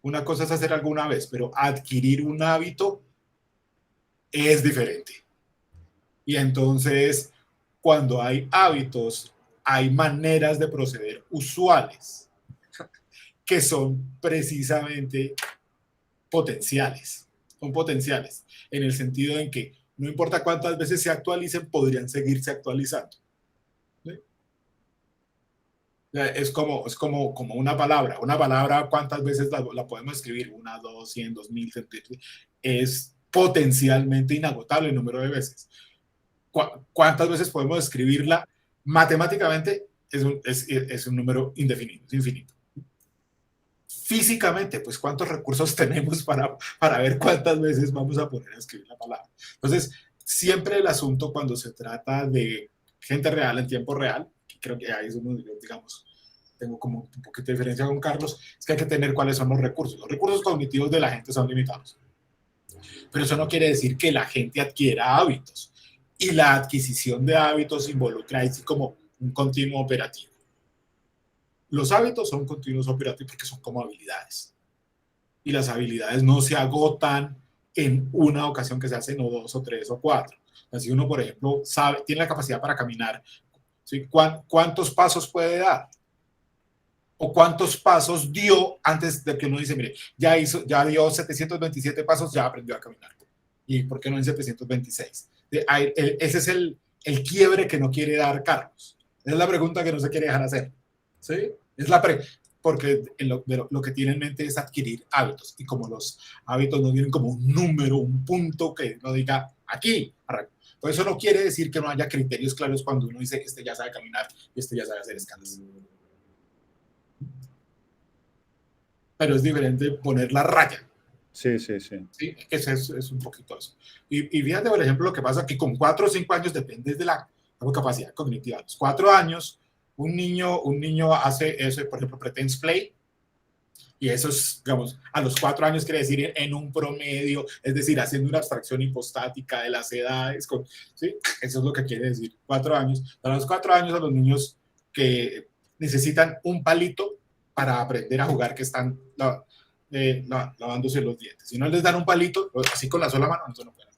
una cosa es hacer alguna vez, pero adquirir un hábito es diferente. Y entonces, cuando hay hábitos, hay maneras de proceder usuales que son precisamente potenciales. Son potenciales en el sentido en que no importa cuántas veces se actualicen, podrían seguirse actualizando. ¿Sí? Es como una palabra. Una palabra, ¿cuántas veces la podemos escribir? 1, 2, 100, 2000. Es potencialmente inagotable el número de veces. ¿Cuántas veces podemos escribirla? Matemáticamente es un número indefinido, es infinito. Físicamente, pues cuántos recursos tenemos para ver cuántas veces vamos a poner a escribir la palabra. Entonces, siempre el asunto cuando se trata de gente real en tiempo real, creo que ahí es donde, digamos, tengo como un poquito de diferencia con Carlos, es que hay que tener cuáles son los recursos. Los recursos cognitivos de la gente son limitados. Pero eso no quiere decir que la gente adquiera hábitos. Y la adquisición de hábitos involucra así como un continuo operativo. Los hábitos son continuos operativos porque son como habilidades. Y las habilidades no se agotan en una ocasión que se hacen o 2 o 3 o 4. Si uno, por ejemplo, tiene la capacidad para caminar, ¿sí? ¿Cuántos pasos puede dar? o cuántos pasos dio antes de que uno dice, mire, ya dio 727 pasos, ya aprendió a caminar. ¿Y por qué no en 726? Ese es el quiebre que no quiere dar Carlos. Esa es la pregunta que no se quiere dejar hacer. ¿Sí? Porque lo que tiene en mente es adquirir hábitos. Y como los hábitos no tienen como un número, un punto que no diga aquí, arranco. Por eso no quiere decir que no haya criterios claros cuando uno dice, este ya sabe caminar y este ya sabe hacer escalas. Pero es diferente poner la raya. Sí. Sí, ese es un poquito eso. Y fíjate, por ejemplo, lo que pasa que con 4 o 5 años depende de la capacidad cognitiva. A los 4 años, un niño hace eso, por ejemplo, pretends play, y eso es, digamos, a los 4 años quiere decir en un promedio, es decir, haciendo una abstracción hipostática de las edades, ¿sí? Eso es lo que quiere decir 4 años. A los 4 años, a los niños que necesitan un palito para aprender a jugar, que están lavándose los dientes. Si no les dan un palito, así con la sola mano, eso no pueden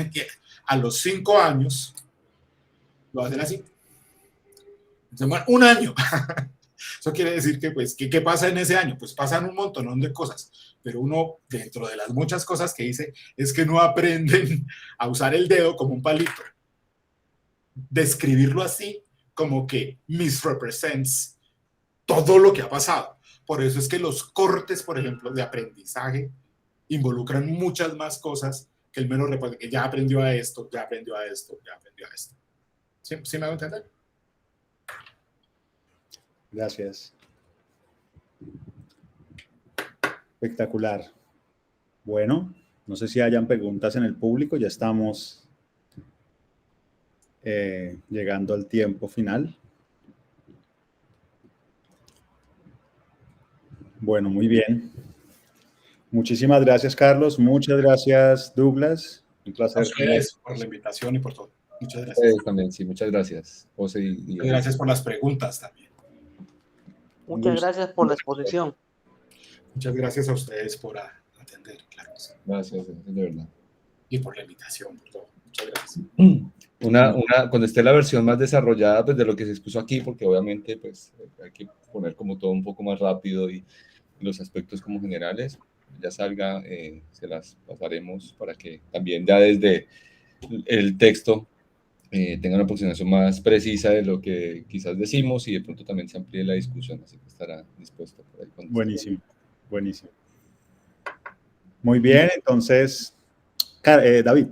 hacer. A los 5 años, lo hacen así. Entonces, un año. Eso quiere decir que, pues, ¿qué pasa en ese año? Pues pasan un montón de cosas, pero uno, dentro de las muchas cosas que dice, es que no aprenden a usar el dedo como un palito. Describirlo así, como que misrepresents todo lo que ha pasado. Por eso es que los cortes, por ejemplo, de aprendizaje involucran muchas más cosas que el mero reporte, que ya aprendió a esto, ya aprendió a esto, ya aprendió a esto. ¿Sí me hago entender? Gracias. Espectacular. Bueno, no sé si hayan preguntas en el público, ya estamos llegando al tiempo final. Bueno, muy bien. Muchísimas gracias, Carlos. Muchas gracias, Douglas. Un placer. A ustedes por la invitación y por todo. Muchas gracias. También, sí, muchas gracias, José. Muchas gracias por las preguntas también. Muchas gracias por la exposición. Muchas gracias a ustedes por atender, claro. Gracias, de verdad. Y por la invitación, por todo. Muchas gracias. Cuando esté la versión más desarrollada, pues, de lo que se expuso aquí, porque obviamente pues, hay que poner como todo un poco más rápido y los aspectos como generales, ya salga, se las pasaremos para que también ya desde el texto tenga una aproximación más precisa de lo que quizás decimos y de pronto también se amplíe la discusión, así que estará dispuesto por ahí. Buenísimo, buenísimo. Muy bien, entonces, David.